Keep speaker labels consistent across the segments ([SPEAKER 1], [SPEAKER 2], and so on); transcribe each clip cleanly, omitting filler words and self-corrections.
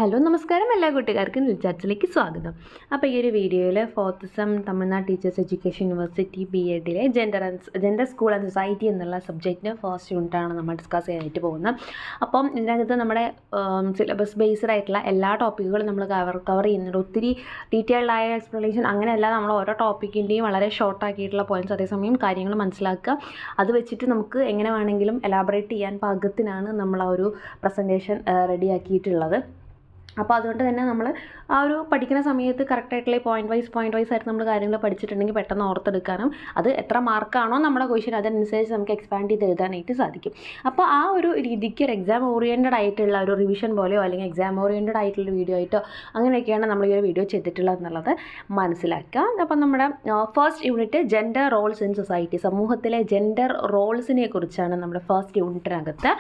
[SPEAKER 1] Hello നമസ്കാരം എല്ലാ കൂട്ടുകാർക്കും ലിച്ചാർട്സിലേക്ക് സ്വാഗതം. അപ്പോൾ ഈ ഒരു വീഡിയോയിൽ 4th sem Tamil Nadu teachers education university BEdലെ ജെൻഡർ സ്കൂൾ ആൻഡ് സൊസൈറ്റി എന്നുള്ള സബ്ജക്റ്റിൻ്റെ ഫസ്റ്റ് യൂണിറ്റാണ് നമ്മൾ ഡിസ്കസ് ചെയ്യാനായിട്ട് പോകുന്നത്. അപ്പം ഇതിനകത്ത് നമ്മുടെ സിലബസ് ബേസ്ഡ് ആയിട്ടുള്ള എല്ലാ ടോപ്പിക്കുകളും നമ്മൾ കവർ ചെയ്യുന്നുണ്ട്. ഒത്തിരി ഡീറ്റെയിൽഡ് ആയ എക്സ്പ്ലനേഷൻ അങ്ങനെയല്ല, നമ്മൾ ഓരോ ടോപ്പിക്കിൻ്റെയും വളരെ ഷോർട്ടാക്കിയിട്ടുള്ള പോയിൻറ്റ്സ് അതേസമയം കാര്യങ്ങൾ മനസ്സിലാക്കുക. അത് വെച്ചിട്ട് നമുക്ക് എങ്ങനെ വേണമെങ്കിലും എലാബറേറ്റ് ചെയ്യാൻ പാകത്തിനാണ് നമ്മൾ ആ ഒരു പ്രസൻറ്റേഷൻ റെഡിയാക്കിയിട്ടുള്ളത്. അപ്പോൾ അതുകൊണ്ട് തന്നെ നമ്മൾ ആ ഒരു പഠിക്കുന്ന സമയത്ത് കറക്റ്റായിട്ടുള്ള പോയിൻറ്റ് വൈസ് ആയിട്ട് നമ്മൾ കാര്യങ്ങൾ പഠിച്ചിട്ടുണ്ടെങ്കിൽ പെട്ടെന്ന് ഓർത്തെടുക്കാനും അത് എത്ര മാർക്കാണോ നമ്മുടെ ക്വസ്റ്റ്യൻ അതനുസരിച്ച് നമുക്ക് എക്സ്പാൻഡ് ചെയ്ത് എഴുതാനായിട്ട് സാധിക്കും. അപ്പോൾ ആ ഒരു രീതിക്ക് ഒരു എക്സാം ഓറിയൻറ്റഡ് ആയിട്ടുള്ള ഒരു റിവിഷൻ പോലെയോ അല്ലെങ്കിൽ എക്സാം ഓറിയൻറ്റഡ് ആയിട്ടുള്ള വീഡിയോ ആയിട്ടോ അങ്ങനെയൊക്കെയാണ് നമ്മൾ ഈ ഒരു വീഡിയോ ചെയ്തിട്ടുള്ളത് എന്നുള്ളത് മനസ്സിലാക്കുക. അപ്പം നമ്മുടെ first unit gender roles in society, സമൂഹത്തിലെ ജെൻഡർ റോൾസിനെ കുറിച്ചാണ് നമ്മുടെ ഫസ്റ്റ് യൂണിറ്റിനകത്ത്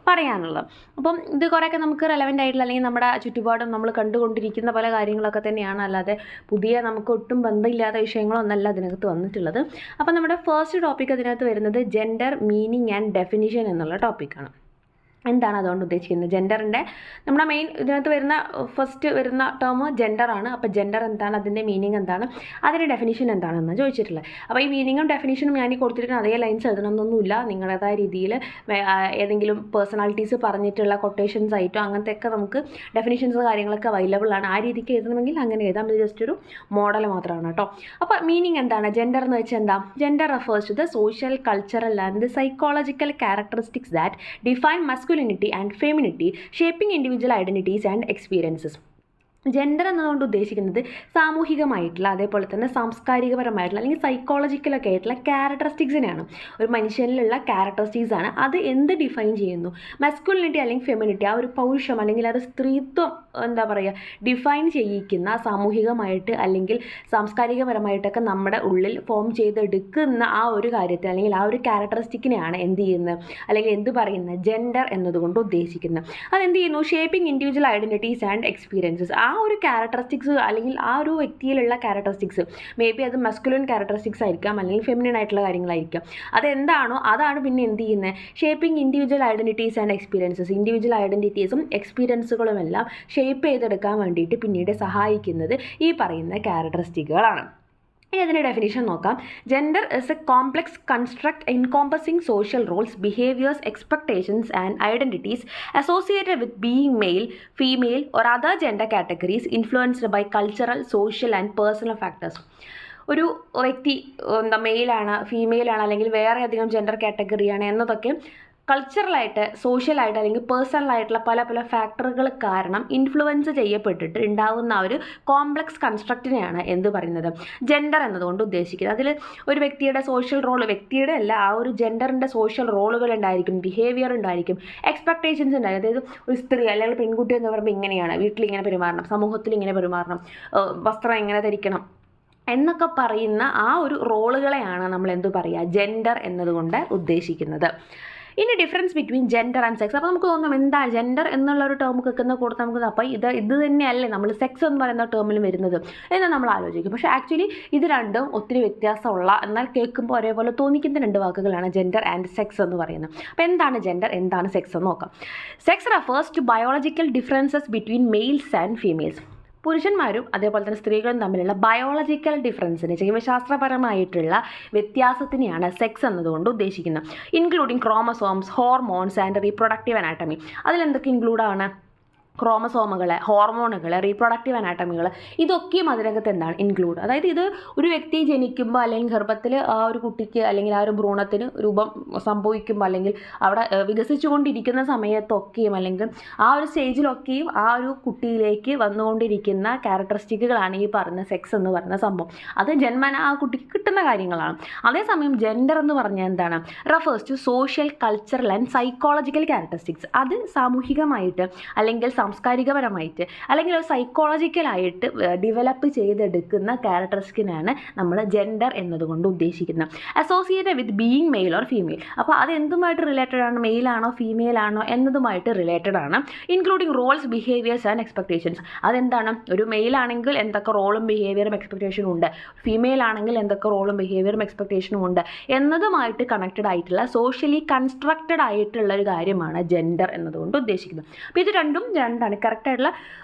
[SPEAKER 1] പറയാനുള്ളത്. അപ്പം ഇത് കുറേയൊക്കെ നമുക്ക് റെലവൻ്റ് ആയിട്ടുള്ള അല്ലെങ്കിൽ നമ്മുടെ ചുറ്റുപാടും നമ്മൾ കണ്ടുകൊണ്ടിരിക്കുന്ന പല കാര്യങ്ങളൊക്കെ തന്നെയാണ്, അല്ലാതെ പുതിയ നമുക്ക് ഒട്ടും ബന്ധമില്ലാത്ത വിഷയങ്ങളൊന്നല്ല അതിനകത്ത് വന്നിട്ടുള്ളത്. അപ്പം നമ്മുടെ ഫസ്റ്റ് ടോപ്പിക് അതിനകത്ത് വരുന്നത് ജെൻഡർ മീനിങ് ആൻഡ് ഡെഫിനിഷൻ എന്നുള്ള ടോപ്പിക്കാണ്. എന്താണ് അതുകൊണ്ട് ഉദ്ദേശിക്കുന്നത്? ജെൻഡറിൻ്റെ നമ്മുടെ മെയിൻ ഇതിനകത്ത് വരുന്ന ഫസ്റ്റ് വരുന്ന ടേം ജെൻഡറാണ്. അപ്പോൾ ജെൻഡർ എന്താണ്, അതിൻ്റെ മീനിങ് എന്താണ്, അതിൻ്റെ ഡെഫിനിഷൻ എന്താണെന്ന് ചോദിച്ചിട്ടുള്ളത്. അപ്പോൾ ഈ മീനിങ്ങും ഡെഫിനിഷനും ഞാൻ ഈ കൊടുത്തിരിക്കുന്ന അതേ ലൈൻസ് എഴുതണമെന്നൊന്നുമില്ല. നിങ്ങളുടേതായ രീതിയിൽ ഏതെങ്കിലും പേഴ്സണാലിറ്റീസ് പറഞ്ഞിട്ടുള്ള കൊട്ടേഷൻസ് ആയിട്ടോ അങ്ങനത്തെയൊക്കെ നമുക്ക് ഡെഫിനിഷൻസ് കാര്യങ്ങളൊക്കെ അവൈലബിൾ ആണ്. ആ രീതിക്ക് എഴുതണമെങ്കിൽ അങ്ങനെ എഴുതാം. ഇത് ജസ്റ്റ് ഒരു മോഡൽ മാത്രമാണ് കേട്ടോ. അപ്പോൾ മീനിങ് എന്താണ്? ജെൻഡർ എന്ന് വെച്ചാൽ എന്താ? Gender refers to the social, cultural and psychological characteristics that define masculinity and femininity, shaping individual identities and experiences. Gender എന്നതുകൊണ്ട് ഉദ്ദേശിക്കുന്നത് സാമൂഹികമായിട്ടുള്ള അതേപോലെ തന്നെ സാംസ്കാരികപരമായിട്ടുള്ള അല്ലെങ്കിൽ സൈക്കോളജിക്കലൊക്കെ ആയിട്ടുള്ള ക്യാരക്ടറിസ്റ്റിക്സിനെയാണ്. ഒരു മനുഷ്യനിലുള്ള ക്യാരക്ടറിസ്റ്റിക്സ് ആണ്. അത് എന്ത് ഡിഫൈൻ ചെയ്യുന്നു? മസ്കുലിനിറ്റി അല്ലെങ്കിൽ ഫെമിനിറ്റി, ആ ഒരു പൗരുഷം അല്ലെങ്കിൽ ആ ഒരു സ്ത്രീത്വം എന്താ പറയുക ഡിഫൈൻ ചെയ്യിക്കുന്ന സാമൂഹികമായിട്ട് അല്ലെങ്കിൽ സാംസ്കാരികപരമായിട്ടൊക്കെ നമ്മുടെ ഉള്ളിൽ ഫോം ചെയ്തെടുക്കുന്ന ആ ഒരു കാര്യത്തെ അല്ലെങ്കിൽ ആ ഒരു ക്യാരക്ടറിസ്റ്റിക്കിനെയാണ് എന്ത് ചെയ്യുന്നത് അല്ലെങ്കിൽ എന്ത് പറയുന്നത് ജെൻഡർ എന്നതുകൊണ്ട് ഉദ്ദേശിക്കുന്നത്. അതെന്ത് ചെയ്യുന്നു? Shaping individual identities and experiences. ആ ഒരു ക്യാരക്ടറിസ്റ്റിക്സ് അല്ലെങ്കിൽ ആ ഒരു വ്യക്തിയിലുള്ള ക്യാരക്ടറിസ്റ്റിക്സ് മേ ബി അത് മസ്കുലിൻ ക്യാരക്ടറിസ്റ്റിക്സ് ആയിരിക്കാം അല്ലെങ്കിൽ ഫെമിനിൻ ആയിട്ടുള്ള കാര്യങ്ങളായിരിക്കാം. അതെന്താണോ അതാണ് പിന്നെ എന്ത് ചെയ്യുന്നത്? Shaping individual identities and experiences. Individual ഐഡൻറ്റിറ്റീസും എക്സ്പീരിയൻസുകളും എല്ലാം ഷേപ്പ് ചെയ്തെടുക്കാൻ വേണ്ടിയിട്ട് പിന്നീട് സഹായിക്കുന്നത് ഈ പറയുന്ന ക്യാരക്ടറിസ്റ്റിക്കുകളാണ്. ഇനി അതിൻ്റെ ഡെഫിനിഷൻ നോക്കാം. Gender is a complex construct encompassing social roles, behaviours, expectations and identities associated with being male, female or other gender categories influenced by cultural, social and personal factors. ഒരു വ്യക്തി മെയിലാണ്, ഫീമെയിലാണ് അല്ലെങ്കിൽ വേറെ അധികം ജെൻഡർ കാറ്റഗറിയാണ് എന്നതൊക്കെ കൾച്ചറലായിട്ട്, സോഷ്യലായിട്ട് അല്ലെങ്കിൽ പേഴ്സണലായിട്ടുള്ള പല പല ഫാക്ടറുകൾ കാരണം ഇൻഫ്ലുവൻസ് ചെയ്യപ്പെട്ടിട്ട് ഉണ്ടാകുന്ന ഒരു കോംപ്ലക്സ് കൺസ്ട്രക്റ്റിനെയാണ് എന്ത് പറയുന്നത്? ജെൻഡർ എന്നതുകൊണ്ട് ഉദ്ദേശിക്കുന്നത്. അതിൽ ഒരു വ്യക്തിയുടെ സോഷ്യൽ റോൾ, വ്യക്തിയുടെ അല്ല ആ ഒരു ജെൻഡറിൻ്റെ സോഷ്യൽ റോളുകൾ ഉണ്ടായിരിക്കും, ബിഹേവിയർ ഉണ്ടായിരിക്കും, എക്സ്പെക്ടേഷൻസ് ഉണ്ടായിരിക്കും. അതായത് ഒരു സ്ത്രീ അല്ലെങ്കിൽ പെൺകുട്ടി എന്ന് പറയുമ്പോൾ ഇങ്ങനെയാണ്, വീട്ടിൽ ഇങ്ങനെ പെരുമാറണം, സമൂഹത്തിൽ ഇങ്ങനെ പെരുമാറണം, വസ്ത്രം ഇങ്ങനെ ധരിക്കണം എന്നൊക്കെ പറയുന്ന ആ ഒരു റോളുകളെയാണ് നമ്മൾ എന്ത് പറയുക? ജെൻഡർ എന്നതുകൊണ്ട് ഉദ്ദേശിക്കുന്നത്. ഇനി difference between gender and sex. അപ്പോൾ നമുക്ക് തോന്നും എന്താ ജെൻഡർ എന്നുള്ളൊരു ടേം കേൾക്കുന്ന കൊടുത്ത് നമുക്ക് അപ്പോൾ ഇത് തന്നെയല്ലേ നമ്മൾ സെക്സ് എന്ന് പറയുന്ന ടേമിൽ വരുന്നത് എന്ന് നമ്മൾ ആലോചിക്കും. പക്ഷേ ആക്ച്വലി ഇത് രണ്ടും ഒത്തിരി വ്യത്യാസമുള്ള എന്നാൽ കേൾക്കുമ്പോൾ ഒരേപോലെ തോന്നിക്കുന്ന രണ്ട് വാക്കുകളാണ് ജെൻഡർ ആൻഡ് സെക്സ് എന്ന് പറയുന്നത്. അപ്പോൾ എന്താണ് ജെൻഡർ, എന്താണ് സെക്സ് എന്ന് നോക്കാം. Sex refers to biological differences between males and females. പുരുഷന്മാരും അതേപോലെ തന്നെ സ്ത്രീകളും തമ്മിലുള്ള ബയോളജിക്കൽ ഡിഫറൻസിന്, ജൈവശാസ്ത്രപരമായിട്ടുള്ള വ്യത്യാസത്തിനെയാണ് സെക്സ് എന്നതുകൊണ്ട് ഉദ്ദേശിക്കുന്നത്. Including chromosomes, hormones and reproductive anatomy. അതിലെന്തൊക്കെ ഇൻക്ലൂഡാണ്? ക്രോമസോമുകൾ, ഹോർമോണുകൾ, റീപ്രൊഡക്റ്റീവ് അനാട്ടമികൾ, ഇതൊക്കെയും അതിനകത്ത് എന്താണ് ഇൻക്ലൂഡ്. അതായത് ഇത് ഒരു വ്യക്തി ജനിക്കുമ്പോൾ അല്ലെങ്കിൽ ഗർഭത്തിൽ ആ ഒരു കുട്ടിക്ക് അല്ലെങ്കിൽ ആ ഒരു ഭ്രൂണത്തിന് രൂപം സംഭവിക്കുമ്പോൾ അല്ലെങ്കിൽ അവിടെ വികസിച്ചുകൊണ്ടിരിക്കുന്ന സമയത്തൊക്കെയും അല്ലെങ്കിൽ ആ ഒരു സ്റ്റേജിലൊക്കെയും ആ ഒരു കുട്ടിയിലേക്ക് വന്നുകൊണ്ടിരിക്കുന്ന ക്യാരക്ടറിസ്റ്റിക്കുകളാണ് ഈ പറഞ്ഞ സെക്സ് എന്ന് പറയുന്ന സംഭവം. അത് ജന്മന ആ കുട്ടിക്ക് കിട്ടുന്ന കാര്യങ്ങളാണ്. അതേസമയം ജെൻഡർ എന്ന് പറഞ്ഞാൽ എന്താണ്? Refers to social, cultural and psychological characteristics. അത് സാമൂഹികമായിട്ട് അല്ലെങ്കിൽ സാംസ്കാരികപരമായിട്ട് അല്ലെങ്കിൽ ഒരു സൈക്കോളജിക്കലായിട്ട് ഡെവലപ്പ് ചെയ്തെടുക്കുന്ന ക്യാരക്ടറിസ്റ്റിക്കിനാണ് നമ്മൾ ജെൻഡർ എന്നതുകൊണ്ട് ഉദ്ദേശിക്കുന്നത്. Associated with being male or female. അപ്പോൾ അത് എന്തുമായിട്ട് റിലേറ്റഡ് ആണ്? മെയിലാണോ ഫീമെയിലാണോ എന്നതുമായിട്ട് റിലേറ്റഡ് ആണ്. Including roles, behaviours and expectations. അതെന്താണ്? ഒരു മെയിലാണെങ്കിൽ എന്തൊക്കെ റോളും ബിഹേവിയറും എക്സ്പെക്ടേഷനും ഉണ്ട്, ഫീമെയിൽ ആണെങ്കിൽ എന്തൊക്കെ റോളും ബിഹേവിയറും എക്സ്പെക്ടേഷനും ഉണ്ട് എന്നതുമായിട്ട് കണക്റ്റഡ് ആയിട്ടുള്ള സോഷ്യലി കൺസ്ട്രക്റ്റഡ് ആയിട്ടുള്ള ഒരു കാര്യമാണ് ജെൻഡർ എന്നതുകൊണ്ട് ഉദ്ദേശിക്കുന്നത്. അപ്പോൾ ഇത് രണ്ടും വേണ്ടിയിട്ടാണ് കറക്റ്റായിട്ടുള്ള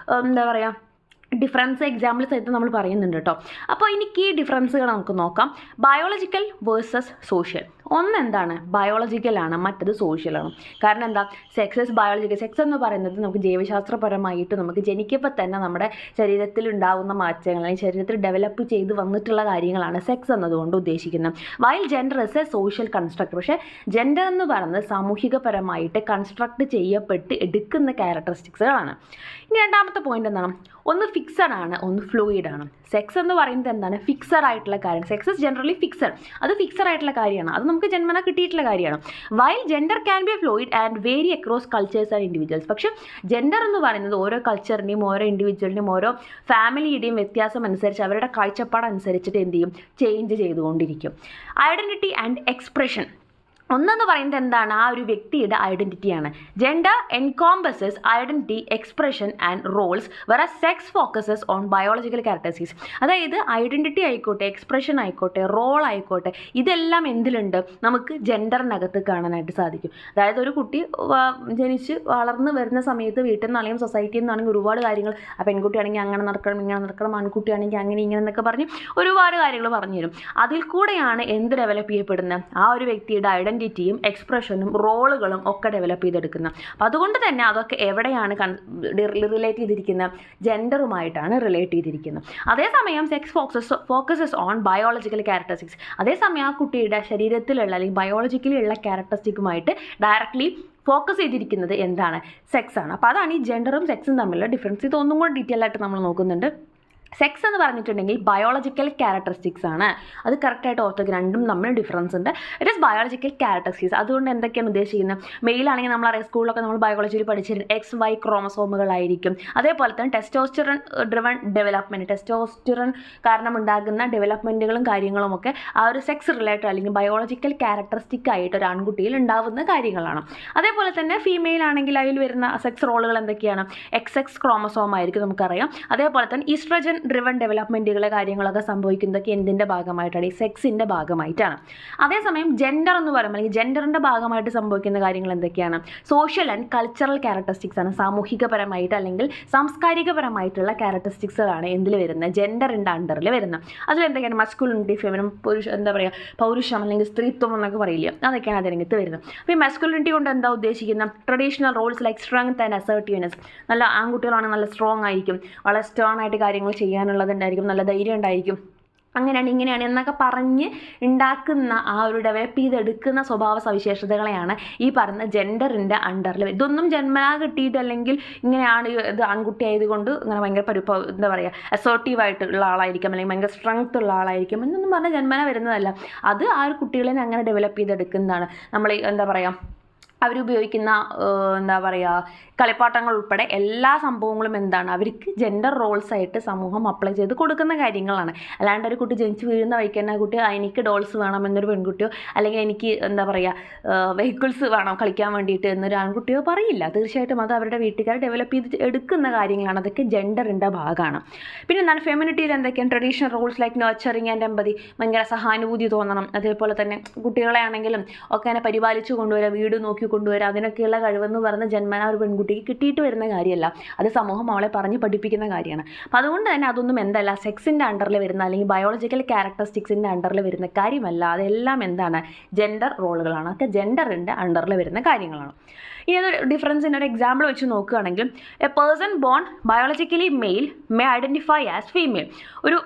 [SPEAKER 1] എന്താ പറയുക ഡിഫറൻസ് എക്സാമ്പിൾസ് ആയിട്ട് നമ്മൾ പറയുന്നുണ്ട് കേട്ടോ. അപ്പോൾ ഇനി കീ ഡിഫറൻസുകൾ നമുക്ക് നോക്കാം. Biological versus social. ഒന്നെന്താണ് ബയോളജിക്കലാണ്, മറ്റത് സോഷ്യലാണ്. കാരണം എന്താ, സെക്സ് ബയോളജിക്കൽ. സെക്സ് എന്ന് പറയുന്നത് നമുക്ക് ജൈവശാസ്ത്രപരമായിട്ട് നമുക്ക് ജനിക്കുമ്പോൾ തന്നെ നമ്മുടെ ശരീരത്തിൽ ഉണ്ടാകുന്ന മാറ്റങ്ങൾ അല്ലെങ്കിൽ ശരീരത്തിൽ ഡെവലപ്പ് ചെയ്ത് വന്നിട്ടുള്ള കാര്യങ്ങളാണ് സെക്സ് എന്നതുകൊണ്ട് ഉദ്ദേശിക്കുന്നത്. While gender is A social construct. പക്ഷേ ജെൻഡർ എന്ന് പറയുന്നത് സാമൂഹികപരമായിട്ട് കൺസ്ട്രക്ട് ചെയ്യപ്പെട്ട് എടുക്കുന്ന ക്യാരക്ടറിസ്റ്റിക്സുകളാണ്. ഇനി രണ്ടാമത്തെ പോയിന്റ് എന്താണ്, ഒന്ന് ഫിക്സഡ് ആണ്, ഒന്ന് ഫ്ലൂയിഡ് ആണ്. സെക്സ് എന്ന് പറയുന്നത് എന്താണ്, ഫിക്സഡ് ആയിട്ടുള്ള കാര്യം. സെക്സ് ഇസ് ജനറലി ഫിക്സഡ്, അത് ഫിക്സഡ് ആയിട്ടുള്ള കാര്യമാണ്, അത് നമുക്ക് ജന്മന കിട്ടിയിട്ടുള്ള കാര്യമാണ്. While gender can be fluid and vary across cultures and individuals. പക്ഷേ ജെൻഡർ എന്ന് പറയുന്നത് ഓരോ കൾച്ചറിൻ്റെയും ഓരോ ഇൻഡിവിജ്വലിൻ്റെയും ഓരോ ഫാമിലിയുടെയും വ്യത്യാസം അനുസരിച്ച് അവരുടെ കാഴ്ചപ്പാട് അനുസരിച്ചിട്ട് എന്ത് ചെയ്യും, ചേഞ്ച് ചെയ്തുകൊണ്ടിരിക്കും. Identity and expression. ഒന്നെന്ന് പറയുന്നത് എന്താണ്, ആ ഒരു വ്യക്തിയുടെ ഐഡൻറ്റിറ്റിയാണ്. Gender encompasses identity, expression and roles, വേറെ sex focuses on biological characteristics. അതായത് ഐഡൻറ്റിറ്റി ആയിക്കോട്ടെ, എക്സ്പ്രഷൻ ആയിക്കോട്ടെ, റോൾ ആയിക്കോട്ടെ, ഇതെല്ലാം എന്തിലുണ്ട്, നമുക്ക് ജെൻഡറിനകത്ത് കാണാനായിട്ട് സാധിക്കും. അതായത് ഒരു കുട്ടി ജനിച്ച് വളർന്ന് വരുന്ന സമയത്ത് വീട്ടിൽ നിന്നാണെങ്കിലും സൊസൈറ്റിയിൽ നിന്നാണെങ്കിൽ ഒരുപാട് കാര്യങ്ങൾ, ആ പെൺകുട്ടിയാണെങ്കിൽ അങ്ങനെ നടക്കണം ഇങ്ങനെ നടക്കണം, ആൺകുട്ടിയാണെങ്കിൽ അങ്ങനെ ഇങ്ങനെ എന്നൊക്കെ പറഞ്ഞ് ഒരുപാട് കാര്യങ്ങൾ പറഞ്ഞു തരും. അതിൽ കൂടെയാണ് എന്ത് ഡെവലപ്പ് ചെയ്യപ്പെടുന്നത്, ആ ഒരു വ്യക്തിയുടെ ഐഡൻറ്റിറ്റിയും എക്സ്പ്രഷനും റോളുകളും ഒക്കെ ഡെവലപ്പ് ചെയ്തെടുക്കുന്നത്. അപ്പോൾ അതുകൊണ്ട് തന്നെ അതൊക്കെ എവിടെയാണ് റിലേറ്റ് ചെയ്തിരിക്കുന്നത്, ജെൻഡറുമായിട്ടാണ് റിലേറ്റ് ചെയ്തിരിക്കുന്നത്. അതേസമയം sex focuses on biological characteristics. അതേസമയം ആ കുട്ടിയുടെ ശരീരത്തിലുള്ള അല്ലെങ്കിൽ ബയോളജിക്കലി ഉള്ള ക്യാരക്ടറിസ്റ്റിക്കുമായിട്ട് ഡയറക്ട്ലി ഫോക്കസ് ചെയ്തിരിക്കുന്നത് എന്താണ്, സെക്സ് ആണ്. അപ്പോൾ അതാണ് ഈ ജെൻഡറും സെക്സും തമ്മിലുള്ള ഡിഫറൻസ്. ഇതൊന്നും കൂടി ഡീറ്റെയിൽ ആയിട്ട് നമ്മൾ നോക്കുന്നുണ്ട്. സെക്സ് എന്ന് പറഞ്ഞിട്ടുണ്ടെങ്കിൽ ബയോളജിക്കൽ ക്യാരക്ടറിസ്റ്റിക്സ് ആണ്, അത് കറക്റ്റായിട്ട് ഓർത്തക്ക്, രണ്ടും തമ്മിൽ ഡിഫറൻസ് ഉണ്ട്. It is biological characteristics. അതുകൊണ്ട് എന്തൊക്കെയാണ് ഉദ്ദേശിക്കുന്നത്, മെയിലാണെങ്കിൽ നമ്മളറിയാം സ്കൂളിലൊക്കെ നമ്മൾ ബയോളജിയിൽ പഠിച്ചിട്ടുണ്ട് XY ക്രോമസോമുകളായിരിക്കും. അതേപോലെ തന്നെ ടെസ്റ്റോസ്റ്ററോൺ ഡ്രിവൺ ഡെവലപ്മെൻറ്റ്, ടെസ്റ്റോസ്റ്ററോൺ കാരണം ഉണ്ടാകുന്ന ഡെവലപ്മെൻറ്റുകളും കാര്യങ്ങളുമൊക്കെ ആ ഒരു സെക്സ് റിലേറ്റഡ് അല്ലെങ്കിൽ ബയോളജിക്കൽ ക്യാരക്ടറിസ്റ്റിക് ആയിട്ട് ഒരു ആൺകുട്ടിയിൽ ഉണ്ടാകുന്ന കാര്യങ്ങളാണ്. അതേപോലെ തന്നെ ഫീമെയിൽ ആണെങ്കിൽ അതിൽ വരുന്ന സെക്സ് റോളുകൾ എന്തൊക്കെയാണ്, XX ക്രോമസോം ആയിരിക്കും നമുക്കറിയാം. അതേപോലെ തന്നെ ഈസ്ട്രജൻ ഡ്രിവൺ ഡെവലപ്മെൻറ്റുകളെ കാര്യങ്ങളൊക്കെ സംഭവിക്കുന്നതൊക്കെ എന്തിൻ്റെ ഭാഗമായിട്ടാണ്, ഈ സെക്സിൻ്റെ ഭാഗമായിട്ടാണ്. അതേസമയം ജെൻഡർ എന്ന് പറയുമ്പോൾ അല്ലെങ്കിൽ ജെൻഡറിൻ്റെ ഭാഗമായിട്ട് സംഭവിക്കുന്ന കാര്യങ്ങൾ എന്തൊക്കെയാണ്, സോഷ്യൽ ആൻഡ് കൾച്ചറൽ ക്യാരക്ടറിസ്റ്റിക്സ് ആണ്. സാമൂഹികപരമായിട്ട് അല്ലെങ്കിൽ സാംസ്കാരികപരമായിട്ടുള്ള ക്യാരക്ടറിസ്റ്റിക്സുകളാണ് എന്തിൽ വരുന്നത്, ജെൻഡറിൻ്റെ അണ്ടറിൽ വരുന്നത്. അതിലെന്തൊക്കെയാണ്, മസ്കുലിനിറ്റി, ഫെമിനിൻ, എന്താ പറയുക, പൗരുഷം അല്ലെങ്കിൽ സ്ത്രീത്വം എന്നൊക്കെ പറയില്ല, അതൊക്കെയാണ് അതിനകത്ത് വരുന്നത്. അപ്പോൾ ഈ മസ്കുലിനിറ്റി കൊണ്ട് എന്താ ഉദ്ദേശിക്കുന്നത്, traditional roles like strength and assertiveness. നല്ല ആൺകുട്ടികളാണ് നല്ല സ്ട്രോങ് ആയിരിക്കും, വളരെ സ്റ്റേൺ ആയിട്ട് കാര്യങ്ങൾ ചെയ്യാനുള്ളതുണ്ടായിരിക്കും, നല്ല ധൈര്യം ഉണ്ടായിരിക്കും, അങ്ങനെയാണ് ഇങ്ങനെയാണ് എന്നൊക്കെ പറഞ്ഞ് ഉണ്ടാക്കുന്ന ആ ഒരു ഡെവലപ്പ് ചെയ്തെടുക്കുന്ന സ്വഭാവ സവിശേഷതകളെയാണ് ഈ പറയുന്ന ജെൻഡറിൻ്റെ അണ്ടറിൽ. ഇതൊന്നും ജന്മനാ കിട്ടിയിട്ട് അല്ലെങ്കിൽ ഇങ്ങനെയാണ് ഇത് ആൺകുട്ടി ആയതുകൊണ്ട് ഇങ്ങനെ ഭയങ്കര എന്താ പറയുക അസേർട്ടീവായിട്ടുള്ള ആളായിരിക്കും അല്ലെങ്കിൽ ഭയങ്കര സ്ട്രെങ്ത് ഉള്ള ആളായിരിക്കും എന്നൊന്നും പറഞ്ഞാൽ ജന്മന വരുന്നതല്ല. അത് ആ ഒരു കുട്ടികളെ അങ്ങനെ ഡെവലപ്പ് ചെയ്തെടുക്കുന്നതാണ്. നമ്മൾ എന്താ പറയുക, അവരുപയോഗിക്കുന്ന എന്താ പറയുക കളിപ്പാട്ടങ്ങൾ ഉൾപ്പെടെ എല്ലാ സംഭവങ്ങളും എന്താണ്, അവർക്ക് ജെൻഡർ റോൾസ് ആയിട്ട് സമൂഹം അപ്ലൈ ചെയ്ത് കൊടുക്കുന്ന കാര്യങ്ങളാണ്. അല്ലാണ്ട് ഒരു കുട്ടി ജനിച്ച് വീഴുന്ന വഴിക്ക് തന്നെ ആ കുട്ടി എനിക്ക് ഡോൾസ് വേണം എന്നൊരു പെൺകുട്ടിയോ അല്ലെങ്കിൽ എനിക്ക് എന്താ പറയുക വെഹിക്കിൾസ് വേണം കളിക്കാൻ വേണ്ടിയിട്ട് എന്നൊരു ആൺകുട്ടിയോ പറയില്ല. തീർച്ചയായിട്ടും അത് അവരുടെ വീട്ടുകാർ ഡെവലപ്പ് ചെയ്ത് എടുക്കുന്ന കാര്യങ്ങളാണ്, അതൊക്കെ ജെൻഡറിൻ്റെ ഭാഗമാണ്. പിന്നെ എന്താണ് ഫെമിനിറ്റിയിൽ എന്തൊക്കെയാണ്, traditional roles like nurturing and empathy, ഭയങ്കര സഹാനുഭൂതി തോന്നണം. അതേപോലെ തന്നെ കുട്ടികളെ ആണെങ്കിലും ഒക്കെ അതിനെ പരിപാലിച്ചു കൊണ്ടുവരാം, വീട് നോക്കി കൊണ്ടുവരാം, അതിനൊക്കെയുള്ള കഴിവെന്ന് പറഞ്ഞ ജന്മന ഒരു പെൺകുട്ടിക്ക് കിട്ടിയിട്ട് വരുന്ന കാര്യമല്ല, അത് സമൂഹം അവളെ പറഞ്ഞ് പഠിപ്പിക്കുന്ന കാര്യമാണ്. അപ്പോൾ അതുകൊണ്ട് തന്നെ അതൊന്നും എന്തല്ല സെക്സിൻ്റെ അണ്ടറിൽ വരുന്ന അല്ലെങ്കിൽ ബയോളജിക്കൽ ക്യാരക്ടറിസ്റ്റിക്സിൻ്റെ അണ്ടറിൽ വരുന്ന കാര്യമല്ല, അതെല്ലാം എന്താണ് ജെൻഡർ റോളുകളാണ്, അതൊക്കെ ജെൻഡറിൻ്റെ അണ്ടറിൽ വരുന്ന കാര്യങ്ങളാണ്. ഇനി അതൊരു ഡിഫറൻസിൻ്റെ ഒരു എക്സാമ്പിൾ വെച്ച് നോക്കുകയാണെങ്കിൽ, a person born biologically male may identify as female. ഒരു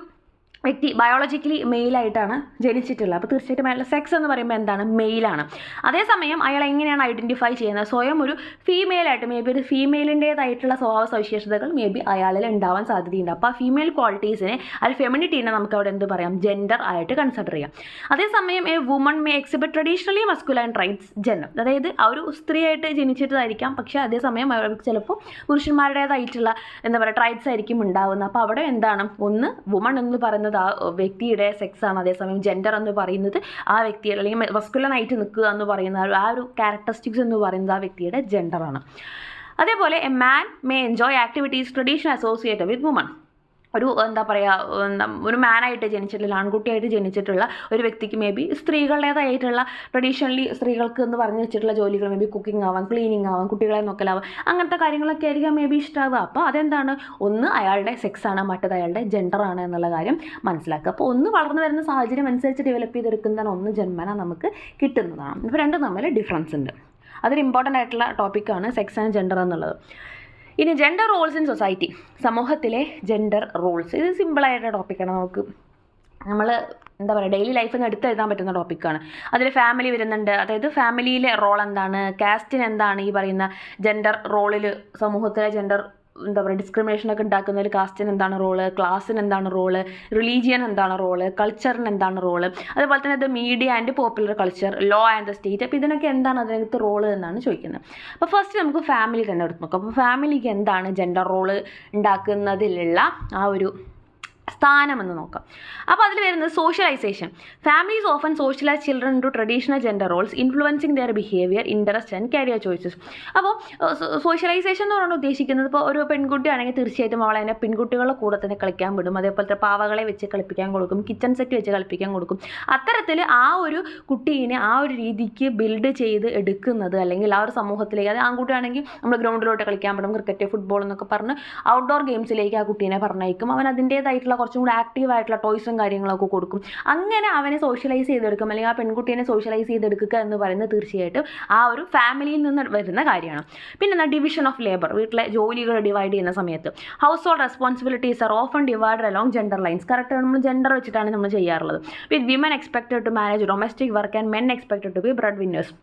[SPEAKER 1] വ്യക്തി ബയോളജിക്കലി മെയിലായിട്ടാണ് ജനിച്ചിട്ടുള്ളത്, അപ്പോൾ തീർച്ചയായിട്ടും അയാളുടെ സെക്സ് എന്ന് പറയുമ്പോൾ എന്താണ്, മെയിലാണ്. അതേസമയം അയാൾ എങ്ങനെയാണ് ഐഡൻറ്റിഫൈ ചെയ്യുന്നത്, സ്വയം ഒരു ഫീമെയിലായിട്ട് മേ ബി ഒരു ഫീമെയിലിൻ്റേതായിട്ടുള്ള സ്വഭാവ സവിശേഷതകൾ മേ ബി അയാളിൽ ഉണ്ടാവാൻ സാധ്യതയുണ്ട്. അപ്പോൾ ആ ഫീമെയിൽ ക്വാളിറ്റീസിനെ ആ ഫെമിനിറ്റീനെ നമുക്ക് അവിടെ എന്ത് പറയാം, ജെൻഡർ ആയിട്ട് കൺസിഡർ ചെയ്യാം. അതേസമയം A woman may exhibit traditionally masculine traits gender, അതായത് ആ ഒരു സ്ത്രീയായിട്ട് ജനിച്ചിട്ടായിരിക്കാം, പക്ഷേ അതേസമയം അവർക്ക് ചിലപ്പോൾ പുരുഷന്മാരുടേതായിട്ടുള്ള എന്താ പറയുക ട്രൈറ്റ്സ് ആയിരിക്കും ഉണ്ടാകുന്നത്. അപ്പോൾ അവിടെ എന്താണ്, ഒന്ന് വുമൺ എന്ന് പറയുന്നത് ആ വ്യക്തിയുടെ സെക്സ് ആണ്, അതേസമയം ജെൻഡർ എന്ന് പറയുന്നത് ആ വ്യക്തിയുടെ അല്ലെങ്കിൽ മസ്കുലനായിട്ട് നിൽക്കുക എന്ന് പറയുന്ന ആ ഒരു ക്യാരക്ടറിസ്റ്റിക്സ് എന്ന് പറയുന്നത് ആ വ്യക്തിയുടെ ജെൻഡറാണ്. അതേപോലെ a man may enjoy activities traditional associated with woman. ഒരു എന്താ പറയുക ഒരു മാനായിട്ട് ജനിച്ചിട്ടുള്ള ആൺകുട്ടിയായിട്ട് ജനിച്ചിട്ടുള്ള ഒരു വ്യക്തിക്ക് മേ ബി സ്ത്രീകളുടേതായിട്ടുള്ള ട്രഡീഷണലി സ്ത്രീകൾക്ക് എന്ന് പറഞ്ഞു വെച്ചിട്ടുള്ള ജോലികൾ മേ ബി കുക്കിംഗ് ആവാം, ക്ലീനിങ് ആവാം, കുട്ടികളെ നോക്കലാവാം, അങ്ങനത്തെ കാര്യങ്ങളൊക്കെ ആയിരിക്കും മേ ബി ഇഷ്ടമാവുക. അപ്പോൾ അതെന്താണ്, ഒന്ന് അയാളുടെ സെക്സാണ്, മറ്റത് അയാളുടെ ജെൻഡറാണ് എന്നുള്ള കാര്യം മനസ്സിലാക്കുക. അപ്പോൾ ഒന്ന് വളർന്നു വരുന്ന സാഹചര്യം അനുസരിച്ച് ഡെവലപ്പ് ചെയ്തെടുക്കുന്നതാണ്, ഒന്ന് ജന്മന നമുക്ക് കിട്ടുന്നതാണ്. ഇപ്പോൾ രണ്ടും തമ്മിൽ ഡിഫറൻസ് ഉണ്ട്. അതൊരു ഇമ്പോർട്ടൻ്റ് ആയിട്ടുള്ള ടോപ്പിക്കാണ് സെക്സ് ആൻഡ് ജെൻഡർ എന്നുള്ളത്. ഇനി ജെൻഡർ റോൾസ് ഇൻ സൊസൈറ്റി, സമൂഹത്തിലെ ജെൻഡർ റോൾസ്. ഇത് സിമ്പിളായിട്ടുള്ള ടോപ്പിക്കാണ്, നമ്മൾ എന്താ പറയുക ഡെയിലി ലൈഫിൽ നിന്ന് എടുത്തെഴുതാൻ പറ്റുന്ന ടോപ്പിക്കാണ്. അതിൽ ഫാമിലി വരുന്നുണ്ട്, അതായത് ഫാമിലിയിലെ റോൾ എന്താണ്, കാസ്റ്റിന് എന്താണ് ഈ പറയുന്ന ജെൻഡർ റോളിൽ സമൂഹത്തിലെ ജെൻഡർ എന്താ പറയുക ഡിസ്ക്രിമിനേഷനൊക്കെ ഉണ്ടാക്കുന്നതിൽ കാസ്റ്റിന് എന്താണ് റോള്, ക്ലാസ്സിന് എന്താണ് റോള്, റിലീജിയൻ എന്താണ് റോള്, കൾച്ചറിന് എന്താണ് റോള്, അതുപോലെ തന്നെ ഇത് media and popular culture, law and the state. അപ്പോൾ ഇതിനൊക്കെ എന്താണ് അതിനകത്ത് റോള് എന്നാണ് ചോദിക്കുന്നത്. അപ്പോൾ ഫസ്റ്റ് നമുക്ക് ഫാമിലി തന്നെ എടുത്ത് നോക്കാം. അപ്പോൾ ഫാമിലിക്ക് എന്താണ് ജെൻഡർ റോള് ഉണ്ടാക്കുന്നതിലുള്ള ആ ഒരു സ്ഥാനമെന്ന് നോക്കാം. അപ്പോൾ അതിൽ വരുന്നത് socialisation. Families often socialise children to traditional gender roles influencing their behaviour, interest and career choices. അപ്പോൾ സോഷ്യലൈസേഷൻ എന്ന് പറഞ്ഞാൽ ഉദ്ദേശിക്കുന്നത് ഇപ്പോൾ ഒരു പെൺകുട്ടിയാണെങ്കിൽ തീർച്ചയായിട്ടും അവളെ തന്നെ പെൺകുട്ടികളുടെ കൂടെ തന്നെ കളിക്കാൻ വിടും, അതേപോലത്തെ പാവകളെ വെച്ച് കളിപ്പിക്കാൻ കൊടുക്കും, കിച്ചൺ സെറ്റ് വെച്ച് കളിപ്പിക്കാൻ കൊടുക്കും. അത്തരത്തിൽ ആ ഒരു കുട്ടീനെ ആ ഒരു രീതിക്ക് ബിൽഡ് ചെയ്ത് എടുക്കുന്നത്, അല്ലെങ്കിൽ ആ ഒരു സമൂഹത്തിലേക്ക്, അത് ആൺകുട്ടിയാണെങ്കിൽ നമ്മൾ ഗ്രൗണ്ടിലോട്ട് കളിക്കാൻ വിടും, ക്രിക്കറ്റ്, ഫുട്ബോൾ എന്നൊക്കെ പറഞ്ഞ് ഔട്ട്ഡോർ ഗെയിംസിലേക്ക് ആ കുട്ടീനെ പറഞ്ഞയക്കും. അവൻ അതിൻ്റേതായിട്ടുള്ള കുറച്ചും കൂടി ആക്റ്റീവായിട്ടുള്ള ടോയ്സും കാര്യങ്ങളൊക്കെ കൊടുക്കും. അങ്ങനെ അവനെ സോഷ്യലൈസ് ചെയ്തെടുക്കും, അല്ലെങ്കിൽ ആ പെൺകുട്ടീനെ സോഷ്യലൈസ് ചെയ്തെടുക്കുക എന്ന് പറയുന്നത് തീർച്ചയായിട്ടും ആ ഒരു ഫാമിലിയിൽ നിന്ന് വരുന്ന കാര്യമാണ്. പിന്നെ ഡിവിഷൻ ഓഫ് ലേബർ, വീട്ടിലെ ജോലികൾ ഡിവൈഡ് ചെയ്യുന്ന സമയത്ത് household responsibilities are often divided along gender lines. Correct നമ്മൾ ജെൻഡർ വെച്ചിട്ടാണ് നമ്മൾ ചെയ്യാറുള്ളത്. With women expected to manage domestic work and men expected to be breadwinners.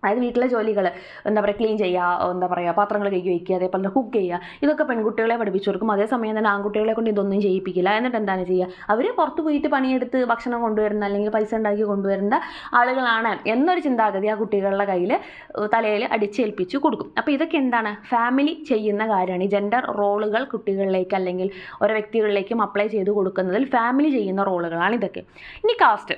[SPEAKER 1] അതായത് വീട്ടിലെ ജോലികൾ എന്താ പറയുക ക്ലീൻ ചെയ്യുക, എന്താ പറയുക പാത്രങ്ങൾ കഴുകി വയ്ക്കുക, അതേപോലെ കുക്ക് ചെയ്യുക, ഇതൊക്കെ പെൺകുട്ടികളെ പഠിപ്പിച്ചു കൊടുക്കും. അതേസമയം തന്നെ ആൺകുട്ടികളെ കൊണ്ട് ഇതൊന്നും ചെയ്യിപ്പിക്കില്ല. എന്നിട്ട് എന്താണ് ചെയ്യുക, അവർ പുറത്ത് പോയിട്ട് പണിയെടുത്ത് ഭക്ഷണം കൊണ്ടുവരുന്ന അല്ലെങ്കിൽ പൈസ ഉണ്ടാക്കി കൊണ്ടുവരേണ്ട ആളുകളാണ് എന്നൊരു ചിന്താഗതി ആ കുട്ടികളുടെ കയ്യിൽ തലയിൽ അടിച്ചേൽപ്പിച്ച് കൊടുക്കും. അപ്പോൾ ഇതൊക്കെ എന്താണ്, ഫാമിലി ചെയ്യുന്ന കാര്യമാണ്. ഈ ജെൻഡർ റോളുകൾ കുട്ടികളിലേക്ക് അല്ലെങ്കിൽ ഓരോ വ്യക്തികളിലേക്കും അപ്ലൈ ചെയ്ത് കൊടുക്കുന്നതിൽ ഫാമിലി ചെയ്യുന്ന റോളുകളാണ് ഇതൊക്കെ. ഇനി കാസ്റ്റ്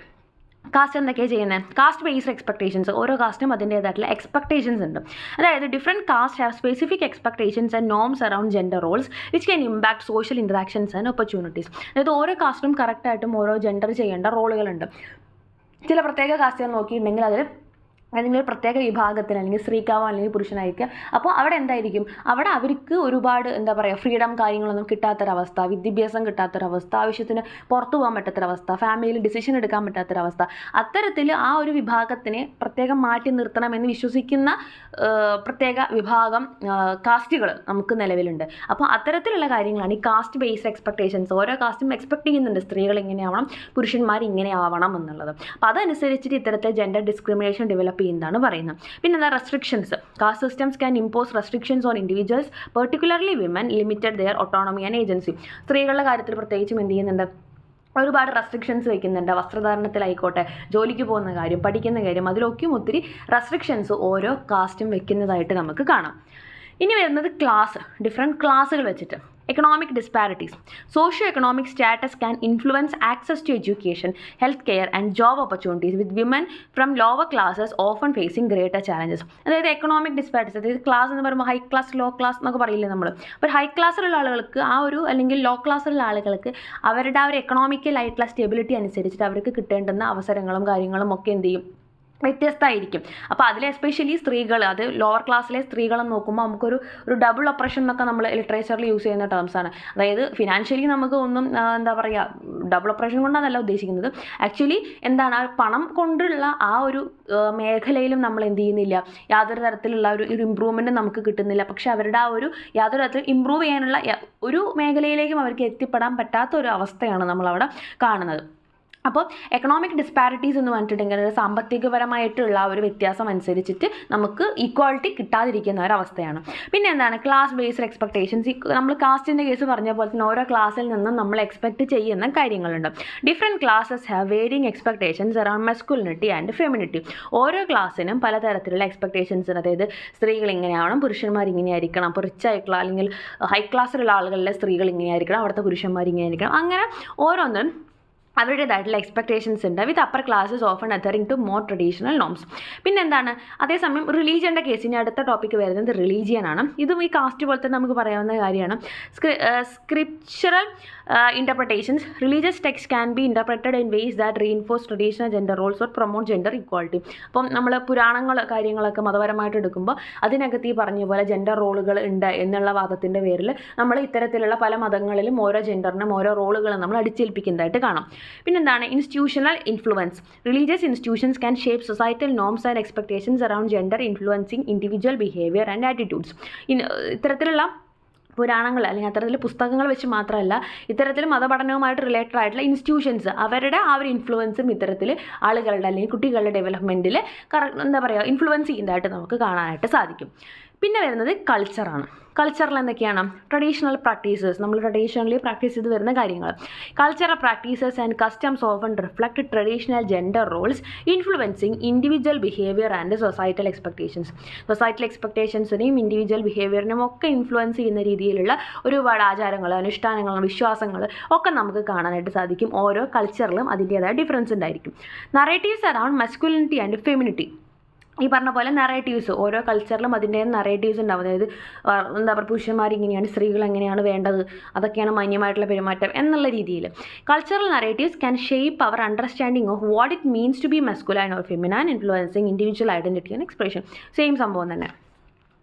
[SPEAKER 1] എന്തൊക്കെയാണ് ചെയ്യുന്നത്, കാസ്റ്റ് ബേസ്ഡ് എക്സ്പെക്ടേഷൻസ്. ഓരോ കാസ്റ്റും അതിൻ്റേതായിട്ടുള്ള എക്സ്പെക്ടേഷൻസ് ഉണ്ട്. അതായത് different cast have specific expectations and norms around gender roles which can impact social interactions and opportunities. അതായത് ഓരോ കാസ്റ്റും കറക്റ്റായിട്ടും ഓരോ ജെൻഡർ ചെയ്യേണ്ട റോളുകളുണ്ട്. ചില പ്രത്യേക കാസ്റ്റുകൾ നോക്കിയിട്ടുണ്ടെങ്കിൽ അതിൽ അല്ലെങ്കിൽ ഒരു പ്രത്യേക വിഭാഗത്തിന് അല്ലെങ്കിൽ സ്ത്രീക്കാവാം അല്ലെങ്കിൽ പുരുഷനായിരിക്കുക. അപ്പോൾ അവിടെ എന്തായിരിക്കും, അവിടെ അവർക്ക് ഒരുപാട് എന്താ പറയുക ഫ്രീഡം കാര്യങ്ങളൊന്നും കിട്ടാത്തൊരവസ്ഥ, വിദ്യാഭ്യാസം കിട്ടാത്തൊരവസ്ഥ, ആവശ്യത്തിന് പുറത്തു പോകാൻ പറ്റാത്തൊരവസ്ഥ, ഫാമിലിയിൽ ഡിസിഷൻ എടുക്കാൻ പറ്റാത്തൊരവസ്ഥ. അത്തരത്തിൽ ആ ഒരു വിഭാഗത്തിനെ പ്രത്യേകം മാറ്റി നിർത്തണമെന്ന് വിശ്വസിക്കുന്ന പ്രത്യേക വിഭാഗം കാസ്റ്റുകൾ നമുക്ക് നിലവിലുണ്ട്. അപ്പോൾ അത്തരത്തിലുള്ള കാര്യങ്ങളാണ് ഈ കാസ്റ്റ് ബേസ്ഡ് എക്സ്പെക്ടേഷൻസ്. ഓരോ കാസ്റ്റും എക്സ്പെക്ട് ചെയ്യുന്നുണ്ട് സ്ത്രീകൾ ഇങ്ങനെ ആവണം, പുരുഷന്മാർ ഇങ്ങനെ ആവണം എന്നുള്ളത്. അപ്പോൾ അതനുസരിച്ചിട്ട് ഇത്തരത്തിൽ ജെൻഡർ ഡിസ്ക്രിമിനേഷൻ ഡെവലപ്പ് ചെയ്യുന്നതാണ് പറയുന്നത്. പിന്നെ എന്താ restrictions. Caste systems can impose restrictions on individuals, particularly women, limited their autonomy and agency. സ്ത്രീകളുടെ കാര്യത്തിൽ പ്രത്യേകിച്ചും എന്ത് ചെയ്യുന്നുണ്ട്, ഒരുപാട് റെസ്ട്രിക്ഷൻസ് വയ്ക്കുന്നുണ്ട്. വസ്ത്രധാരണത്തിലായിക്കോട്ടെ, ജോലിക്ക് പോകുന്ന കാര്യം, പഠിക്കുന്ന കാര്യം, അതിലൊക്കെയും ഒത്തിരി റെസ്ട്രിക്ഷൻസ് ഓരോ കാസ്റ്റും വെക്കുന്നതായിട്ട് നമുക്ക് കാണാം. ഇനി വരുന്നത് ക്ലാസ്, ഡിഫറെൻറ്റ് ക്ലാസ്സുകൾ വെച്ചിട്ട്. Economic disparities. Socio-economic status can influence access to education, healthcare and job opportunities, with women from lower classes often facing greater challenges. അതായത് എക്കണോമിക് ഡിസ്പാരിറ്റീസ്, അതായത് ക്ലാസ് എന്ന് പറയുമ്പോൾ ഹൈ ക്ലാസ് ലോ ക്ലാസ് എന്നൊക്കെ പറയില്ലേ നമ്മൾ. അപ്പോൾ ഹൈ ക്ലാസ്സിലുള്ള ആളുകൾക്ക് ആ ഒരു അല്ലെങ്കിൽ ലോ ക്ലാസ്സിലുള്ള ആളുകൾക്ക് അവരുടെ ആ ഒരു എക്കണോമിക്കലായിട്ടുള്ള സ്റ്റെബിലിറ്റി അനുസരിച്ചിട്ട് അവർക്ക് കിട്ടേണ്ടുന്ന അവസരങ്ങളും കാര്യങ്ങളും ഒക്കെ എന്ത് ചെയ്യും, വ്യത്യസ്തമായിരിക്കും. അപ്പോൾ അതിൽ എസ്പെഷ്യലി സ്ത്രീകൾ, അത് ലോവർ ക്ലാസ്സിലെ സ്ത്രീകളെ നോക്കുമ്പോൾ നമുക്കൊരു ഡബിൾ ഓപ്പറേഷൻ എന്നൊക്കെ നമ്മൾ ലിറ്ററേച്ചറിൽ യൂസ് ചെയ്യുന്ന ടേംസാണ്. അതായത് ഫിനാൻഷ്യലി നമുക്ക് ഒന്നും എന്താ പറയുക ഡബിൾ ഓപ്പറേഷൻ കൊണ്ടാണല്ല ഉദ്ദേശിക്കുന്നത്. ആക്ച്വലി എന്താണ്, ആ പണം കൊണ്ടുള്ള ആ ഒരു മേഖലയിലും നമ്മൾ എന്ത് ചെയ്യുന്നില്ല, യാതൊരു തരത്തിലുള്ള ഒരു ഇമ്പ്രൂവ്മെൻറ്റും നമുക്ക് കിട്ടുന്നില്ല. പക്ഷെ അവരുടെ ആ ഒരു യാതൊരു തരത്തിലും ഇമ്പ്രൂവ് ചെയ്യാനുള്ള ഒരു മേഖലയിലേക്കും അവർക്ക് എത്തിപ്പെടാൻ പറ്റാത്ത ഒരു അവസ്ഥയാണ് നമ്മളവിടെ കാണുന്നത്. അപ്പോൾ എക്കണോമിക് ഡിസ്പാരിറ്റീസ് എന്ന് പറഞ്ഞിട്ടുണ്ടെങ്കിൽ സാമ്പത്തികപരമായിട്ടുള്ള ഒരു വ്യത്യാസം അനുസരിച്ചിട്ട് നമുക്ക് ഈക്വാളിറ്റി കിട്ടാതിരിക്കുന്ന ഒരവസ്ഥയാണ്. പിന്നെ എന്താണ് ക്ലാസ് ബേസ്ഡ് എക്സ്പെക്ടേഷൻസ്. നമ്മൾ കാസ്റ്റിൻ്റെ കേസ് പറഞ്ഞ പോലെ തന്നെ ഓരോ ക്ലാസ്സിൽ നിന്നും നമ്മൾ എക്സ്പെക്റ്റ് ചെയ്യുന്ന കാര്യങ്ങളുണ്ട്. Different classes have varying expectations around masculinity and feminity. ഓരോ ക്ലാസ്സിനും പലതരത്തിലുള്ള എക്സ്പെക്ടേഷൻസ്. അതായത് സ്ത്രീകൾ ഇങ്ങനെയാവണം, പുരുഷന്മാർ ഇങ്ങനെയായിരിക്കണം, അപ്പോൾ റിച്ച് ആയിട്ടുള്ള അല്ലെങ്കിൽ ഹൈ ക്ലാസ്സിലുള്ള ആളുകളിലെ സ്ത്രീകൾ ഇങ്ങനെയായിരിക്കണം, അവിടുത്തെ പുരുഷന്മാർ ഇങ്ങനെയായിരിക്കണം. അങ്ങനെ ഓരോന്നും അവരുടേതായിട്ടുള്ള എക്സ്പെക്ടേഷൻസ് ഉണ്ട് with upper classes often adhering to more traditional norms. പിന്നെന്താണ്, അതേസമയം റിലീജിയൻ്റെ കേസിന് അടുത്ത ടോപ്പിക്ക് വരുന്നത് റിലീജിയൻ ആണ്. ഇതും ഈ കാസ്റ്റ് പോലെ തന്നെ നമുക്ക് പറയാവുന്ന കാര്യമാണ്. Scriptural interpretations religious text can be interpreted in vase that reinforce traditional gender Rolls or promote gender equality. അപ്പം നമ്മൾ പുരാണങ്ങൾ കാര്യങ്ങളൊക്കെ മതപരമായിട്ട് എടുക്കുമ്പോൾ അതിനകത്ത് ഈ പറഞ്ഞ പോലെ ജെൻഡർ റോളുകൾ ഉണ്ട് എന്നുള്ള വാദത്തിൻ്റെ പേരിൽ നമ്മൾ ഇത്തരത്തിലുള്ള പല മതങ്ങളിലും ഓരോ ജെൻഡറിനും ഓരോ റോളുകളും നമ്മൾ അടിച്ചേൽപ്പിക്കുന്നതായിട്ട് കാണാം. പിന്നെന്താണ്, institutional influence. Religious institutions can shape societal norms and expectations around gender influencing individual behaviour and attitudes. ഇത്തരത്തിലുള്ള പുരാണങ്ങൾ അല്ലെങ്കിൽ അത്തരത്തിൽ പുസ്തകങ്ങൾ വെച്ച് മാത്രമല്ല, ഇത്തരത്തിൽ മതപഠനവുമായിട്ട് റിലേറ്റഡ് ആയിട്ടുള്ള ഇൻസ്റ്റിറ്റ്യൂഷൻസ് അവരുടെ ആ ഒരു ഇൻഫ്ലുവൻസും ഇത്തരത്തിൽ ആളുകളുടെ അല്ലെങ്കിൽ കുട്ടികളുടെ ഡെവലപ്മെൻറ്റിൽ എന്താ പറയുക ഇൻഫ്ലുവൻസ് ചെയ്യുന്നതായിട്ട് നമുക്ക് കാണാനായിട്ട് സാധിക്കും. പിന്നെ വരുന്നത് കൾച്ചറാണ്. കൾച്ചറിൽ എന്തൊക്കെയാണ്, ട്രഡീഷണൽ പ്രാക്ടീസസ്, നമ്മൾ ട്രഡീഷണലി പ്രാക്ടീസ് ചെയ്ത് വരുന്ന കാര്യങ്ങൾ. Cultural practices and customs often reflect traditional gender roles influencing individual behaviour and societal expectations. Societal എക്സ്പെക്ടേഷൻസിനെയും ഇൻഡിവിജ്വൽ ബിഹേവിയറിനും ഒക്കെ ഇൻഫ്ലുവൻസ് ചെയ്യുന്ന രീതിയിലുള്ള ഒരുപാട് ആചാരങ്ങൾ, അനുഷ്ഠാനങ്ങൾ, വിശ്വാസങ്ങൾ ഒക്കെ നമുക്ക് കാണാനായിട്ട് സാധിക്കും. ഓരോ കൾച്ചറിലും അതിൻ്റേതായ ഡിഫറൻസ് ഉണ്ടായിരിക്കും. Narratives around masculinity and femininity. ഈ പറഞ്ഞ പോലെ നറേറ്റീവ്സ് ഓരോ കൾച്ചറിലും അതിൻ്റെ നറേറ്റീവ്സ് ഉണ്ടാവും. അതായത് എന്താ പറയുക, പുരുഷന്മാർ ഇങ്ങനെയാണ്, സ്ത്രീകൾ എങ്ങനെയാണ് വേണ്ടത്, അതൊക്കെയാണ് മാന്യമായിട്ടുള്ള പെരുമാറ്റം എന്നുള്ള രീതിയിൽ. Cultural narratives can shape our understanding of what it means to be masculine or feminine, influencing individual identity and expression. Same സംഭവം തന്നെ.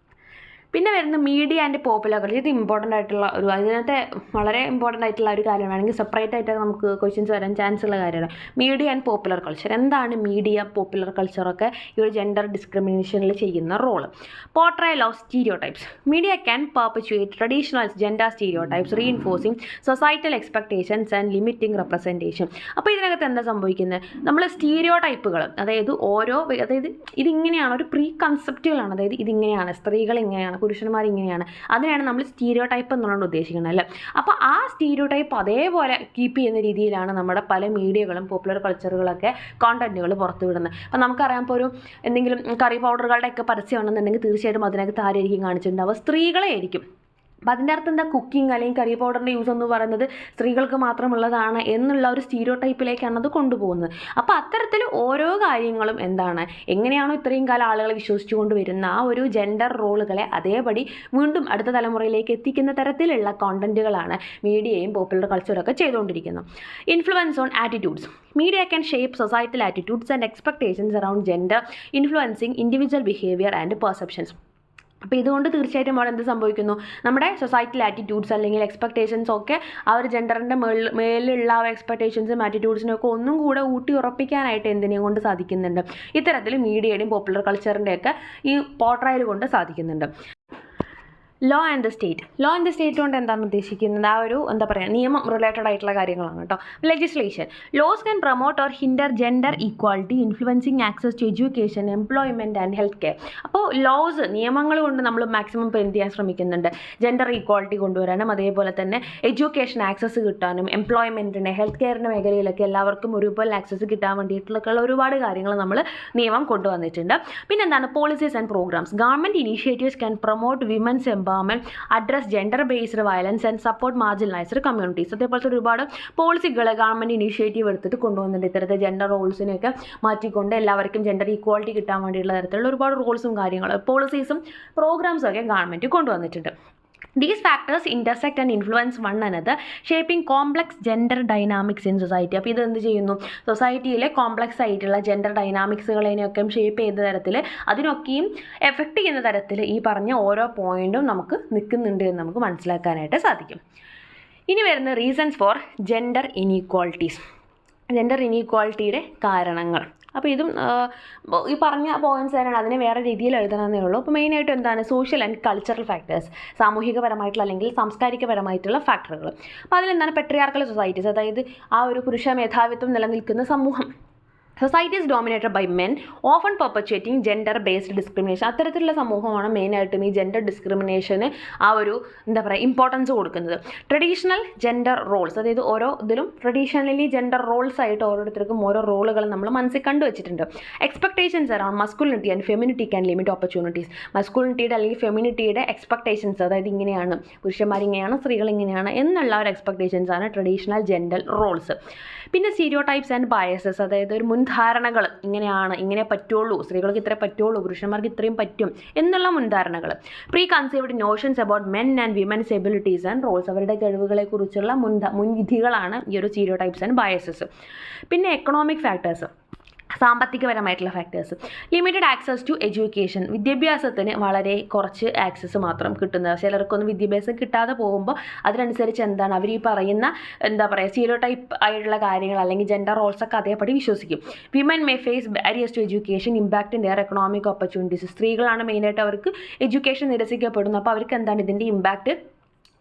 [SPEAKER 1] പിന്നെ വരുന്ന മീഡിയ ആൻഡ് പോപ്പുലർ കൾച്ചർ. ഇത് ഇമ്പോർട്ടൻ്റ് ആയിട്ടുള്ള അതിനകത്തെ വളരെ ഇമ്പോർട്ടൻ്റ് ആയിട്ടുള്ള ഒരു കാര്യമാണ്. വേണമെങ്കിൽ സെപ്പറേറ്റ് ആയിട്ട് നമുക്ക് ക്വസ്റ്റ്യൻസ് വരാൻ ചാൻസ് ഉള്ള കാര്യമാണ്. Media and popular culture. എന്താണ് മീഡിയ, പോപ്പുലർ കൾച്ചറൊക്കെ ഈ ഒരു ജെൻഡർ ഡിസ്ക്രിമിനേഷനിൽ ചെയ്യുന്ന role? Portrayal of stereotypes. Media can perpetuate traditional gender stereotypes, reinforcing societal expectations and limiting representation. അപ്പോൾ ഇതിനകത്ത് എന്താ സംഭവിക്കുന്നത്, നമ്മൾ സ്റ്റീരിയോടൈപ്പുകൾ, അതായത് ഇതിങ്ങനെയാണ്, ഒരു പ്രീ കൺസെപ്റ്റുകളാണ്. അതായത് ഇതിങ്ങനെയാണ്, സ്ത്രീകൾ ഇങ്ങനെയാണ്, പുരുഷന്മാർ ഇങ്ങനെയാണ്, അതിനാണ് നമ്മൾ സ്റ്റീരിയോടൈപ്പ് എന്നുള്ളത് ഉദ്ദേശിക്കുന്നത് അല്ലേ. അപ്പോൾ ആ സ്റ്റീരിയോടൈപ്പ് അതേപോലെ കീപ്പ് ചെയ്യുന്ന രീതിയിലാണ് നമ്മുടെ പല മീഡിയകളും പോപ്പുലർ കൾച്ചറുകളൊക്കെ കോണ്ടന്റുകൾ പുറത്തു വിടുന്നത്. അപ്പോൾ നമുക്കറിയാം, ഇപ്പോൾ ഒരു എന്തെങ്കിലും കറി പൗഡറുകളുടെയൊക്കെ പരസ്യമാണെന്നുണ്ടെങ്കിൽ തീർച്ചയായിട്ടും അതിനകത്ത് ആരായിരിക്കും കാണിച്ചിട്ടുണ്ടാവുക, സ്ത്രീകളെ ആയിരിക്കും. അപ്പോൾ അതിൻ്റെ അർത്ഥം എന്താ, കുക്കിംഗ് അല്ലെങ്കിൽ കറി പൗഡറിൻ്റെ യൂസ് എന്ന് പറയുന്നത് സ്ത്രീകൾക്ക് മാത്രമുള്ളതാണ് എന്നുള്ള ഒരു സ്റ്റീരിയോടൈപ്പിലേക്കാണ് അത് കൊണ്ടുപോകുന്നത്. അപ്പോൾ അത്തരത്തിൽ ഓരോ കാര്യങ്ങളും എന്താണ്, എങ്ങനെയാണോ ഇത്രയും കാലം ആളുകൾ വിശ്വസിച്ചു കൊണ്ടുവരുന്ന ആ ഒരു ജെൻഡർ റോളുകളെ അതേപടി വീണ്ടും അടുത്ത തലമുറയിലേക്ക് എത്തിക്കുന്ന തരത്തിലുള്ള കോണ്ടന്റുകളാണ് മീഡിയയും പോപ്പുലർ കൾച്ചറൊക്കെ ചെയ്തുകൊണ്ടിരിക്കുന്നത്. Influence on attitudes. Media can shape societal attitudes and expectations around gender, influencing individual behavior and perceptions. അപ്പോൾ ഇതുകൊണ്ട് തീർച്ചയായിട്ടും അവിടെ എന്ത് സംഭവിക്കുന്നു, നമ്മുടെ സൊസൈറ്റൽ ആറ്റിറ്റ്യൂഡ്സ് അല്ലെങ്കിൽ എക്സ്പെക്ടേഷൻസ് ഒക്കെ ആ ഒരു ജെൻഡറിൻ്റെ മേലിലുള്ള ആ എക്സ്പെക്ടേഷൻസും ആറ്റിറ്റ്യൂഡ്സിനും ഒക്കെ ഒന്നും കൂടെ ഊട്ടി ഉറപ്പിക്കാനായിട്ട് എന്തിനെയും കൊണ്ട് സാധിക്കുന്നുണ്ട്, ഇത്തരത്തിൽ മീഡിയയുടെയും പോപ്പുലർ കൾച്ചറിൻ്റെയൊക്കെ ഈ പോർട്രയൽ കൊണ്ട് സാധിക്കുന്നുണ്ട്. Law and the state. Law and the state കൊണ്ട് എന്താണ് ഉദ്ദേശിക്കുന്നത്, ആ ഒരു എന്താ പറയുക നിയമം റിലേറ്റഡ് ആയിട്ടുള്ള കാര്യങ്ങളാണ് കേട്ടോ. Legislation. Laws can promote or hinder gender equality, influencing access to education, employment and health care. അപ്പോൾ ലോസ്, നിയമങ്ങൾ കൊണ്ട് നമ്മൾ മാക്സിമം എന്ത് ചെയ്യാൻ ശ്രമിക്കുന്നുണ്ട്, ജെൻഡർ ഈക്വാലിറ്റി കൊണ്ടുവരാനും അതേപോലെ തന്നെ എഡ്യൂക്കേഷൻ ആക്സസ് കിട്ടാനും എംപ്ലോയ്മെൻറ്റിന് ഹെൽത്ത് കെയറിൻ്റെ മേഖലയിലൊക്കെ എല്ലാവർക്കും ഒരുപോലെ ആക്സസ് കിട്ടാൻ വേണ്ടിയിട്ടുള്ള ഒരുപാട് കാര്യങ്ങൾ നമ്മൾ നിയമം കൊണ്ടുവന്നിട്ടുണ്ട്. പിന്നെന്താണ്, policies and programmes. Government initiatives can promote women's address gender based violence and support marginalised communities. അതേപോലത്തെ ഒരുപാട് പോളിസികൾ ഗവൺമെൻറ് ഇനീഷ്യേറ്റീവ് എടുത്തിട്ട് കൊണ്ടുവന്നിട്ടുണ്ട്. ഇത്തരത്തെ ജെൻഡർ റോൾസിനെയൊക്കെ മാറ്റിക്കൊണ്ട് എല്ലാവർക്കും ജെൻഡർ ഈക്വാലിറ്റി കിട്ടാൻ വേണ്ടിയുള്ള തരത്തിലുള്ള ഒരുപാട് റോൾസും കാര്യങ്ങളും പോളിസീസും പ്രോഗ്രാംസും ഒക്കെ ഗവൺമെൻറ് കൊണ്ടുവന്നിട്ടുണ്ട്. These factors intersect and influence one another, shaping complex gender dynamics in society. അപ്പോൾ ഇത് എന്ത് ചെയ്യുന്നു, സൊസൈറ്റിയിലെ കോംപ്ലക്സ് ആയിട്ടുള്ള ജെൻഡർ ഡൈനാമിക്സുകളെയൊക്കെ ഷേപ്പ് ചെയ്യുന്ന തരത്തിൽ അതിനൊക്കെയും എഫക്റ്റ് ചെയ്യുന്ന തരത്തിൽ ഈ പറഞ്ഞ ഓരോ പോയിൻറ്റും നമുക്ക് നിൽക്കുന്നുണ്ട് എന്ന് നമുക്ക് മനസ്സിലാക്കാനായിട്ട് സാധിക്കും. ഇനി വരുന്ന reasons for gender inequalities. Gender ഇനീക്വാളിറ്റിയുടെ കാരണങ്ങൾ. അപ്പോൾ ഇതും ഈ പറഞ്ഞ പോയിൻറ്റ്സ് തന്നെയാണ്, അതിനെ വേറെ രീതിയിൽ എഴുതണമെന്നേ ഉള്ളൂ. അപ്പോൾ മെയിനായിട്ട് എന്താണ്, സോഷ്യൽ ആൻഡ് കൾച്ചറൽ ഫാക്ടേഴ്സ്, സാമൂഹികപരമായിട്ടുള്ള അല്ലെങ്കിൽ സാംസ്കാരികപരമായിട്ടുള്ള ഫാക്ടറുകൾ. അപ്പോൾ അതിലെന്താണ്, പെട്രിയാർക്കൽ സൊസൈറ്റീസ്, അതായത് ആ ഒരു പുരുഷ മേധാവിത്വം നിലനിൽക്കുന്ന സമൂഹം, society is dominated by men often perpetuating gender based discrimination. അത്തരത്തിലുള്ള സമൂഹമാണ് മെയിനായിട്ടും ഈ ജെൻഡർ ഡിസ്ക്രിമിനേഷന് ആ ഒരു എന്താ പറയുക ഇമ്പോർട്ടൻസ് കൊടുക്കുന്നത്. ട്രഡീഷണൽ ജെൻഡർ റോൾസ്, അതായത് ഓരോ ഇതിലും ട്രഡീഷണലി ജെൻഡർ റോൾസ് ആയിട്ട് ഓരോരുത്തർക്കും ഓരോ റോളുകൾ നമ്മൾ മനസ്സിൽ കണ്ടുവച്ചിട്ടുണ്ട്. Expectations around masculinity and femininity can limit opportunities. മസ്കുലിനിറ്റിയുടെ അല്ലെങ്കിൽ ഫെമിനിറ്റിയുടെ എക്സ്പെക്ടേഷൻസ്, അതായത് ഇങ്ങനെയാണ് പുരുഷന്മാർ ഇങ്ങനെയാണ് സ്ത്രീകൾ ഇങ്ങനെയാണ് എന്നുള്ള ഒരു എക്സ്പെക്ടേഷൻസ് ആണ് ട്രഡീഷണൽ ജെൻഡർ റോൾസ്. പിന്നെ സ്റ്റീരിയോടൈപ്സ് ആൻഡ് ബയസസ്, അതായത് ഒരു മുൻധാരണകൾ, ഇങ്ങനെയാണ് ഇങ്ങനെ പറ്റുള്ളൂ, സ്ത്രീകൾക്ക് ഇത്രേ പറ്റുള്ളൂ, പുരുഷന്മാർക്ക് ഇത്രയും പറ്റും എന്നുള്ള മുൻധാരണകൾ. Preconceived notions about men and women's abilities and roles, അവരുടെ കഴിവുകളെക്കുറിച്ചുള്ള മുൻവിധികളാണ് ഈ ഒരു സ്റ്റീരിയോടൈപ്സ് ആൻഡ് ബയസസ്. പിന്നെ എക്കണോമിക് ഫാക്ടേഴ്സ്, സാമ്പത്തികപരമായിട്ടുള്ള factors. Limited access to education, വിദ്യാഭ്യാസത്തിന് വളരെ കുറച്ച് ആക്സസ് മാത്രം കിട്ടുന്നത്. ചിലർക്കൊന്നും വിദ്യാഭ്യാസം കിട്ടാതെ പോകുമ്പോൾ അതിനനുസരിച്ച് എന്താണ് അവർ ഈ പറയുന്ന എന്താ പറയുക സ്റ്റീരിയോടൈപ്പ് ആയിട്ടുള്ള കാര്യങ്ങൾ അല്ലെങ്കിൽ ജെൻഡർ റോൾസൊക്കെ അതേപടി വിശ്വസിക്കും. Women may face barriers to education impact in their economic opportunities. സ്ത്രീകളാണ് മെയിനായിട്ട് അവർക്ക് എഡ്യൂക്കേഷൻ നിരസിക്കപ്പെടുന്നത്. അപ്പോൾ അവർക്ക് എന്താണ് ഇതിൻ്റെ ഇമ്പാക്റ്റ്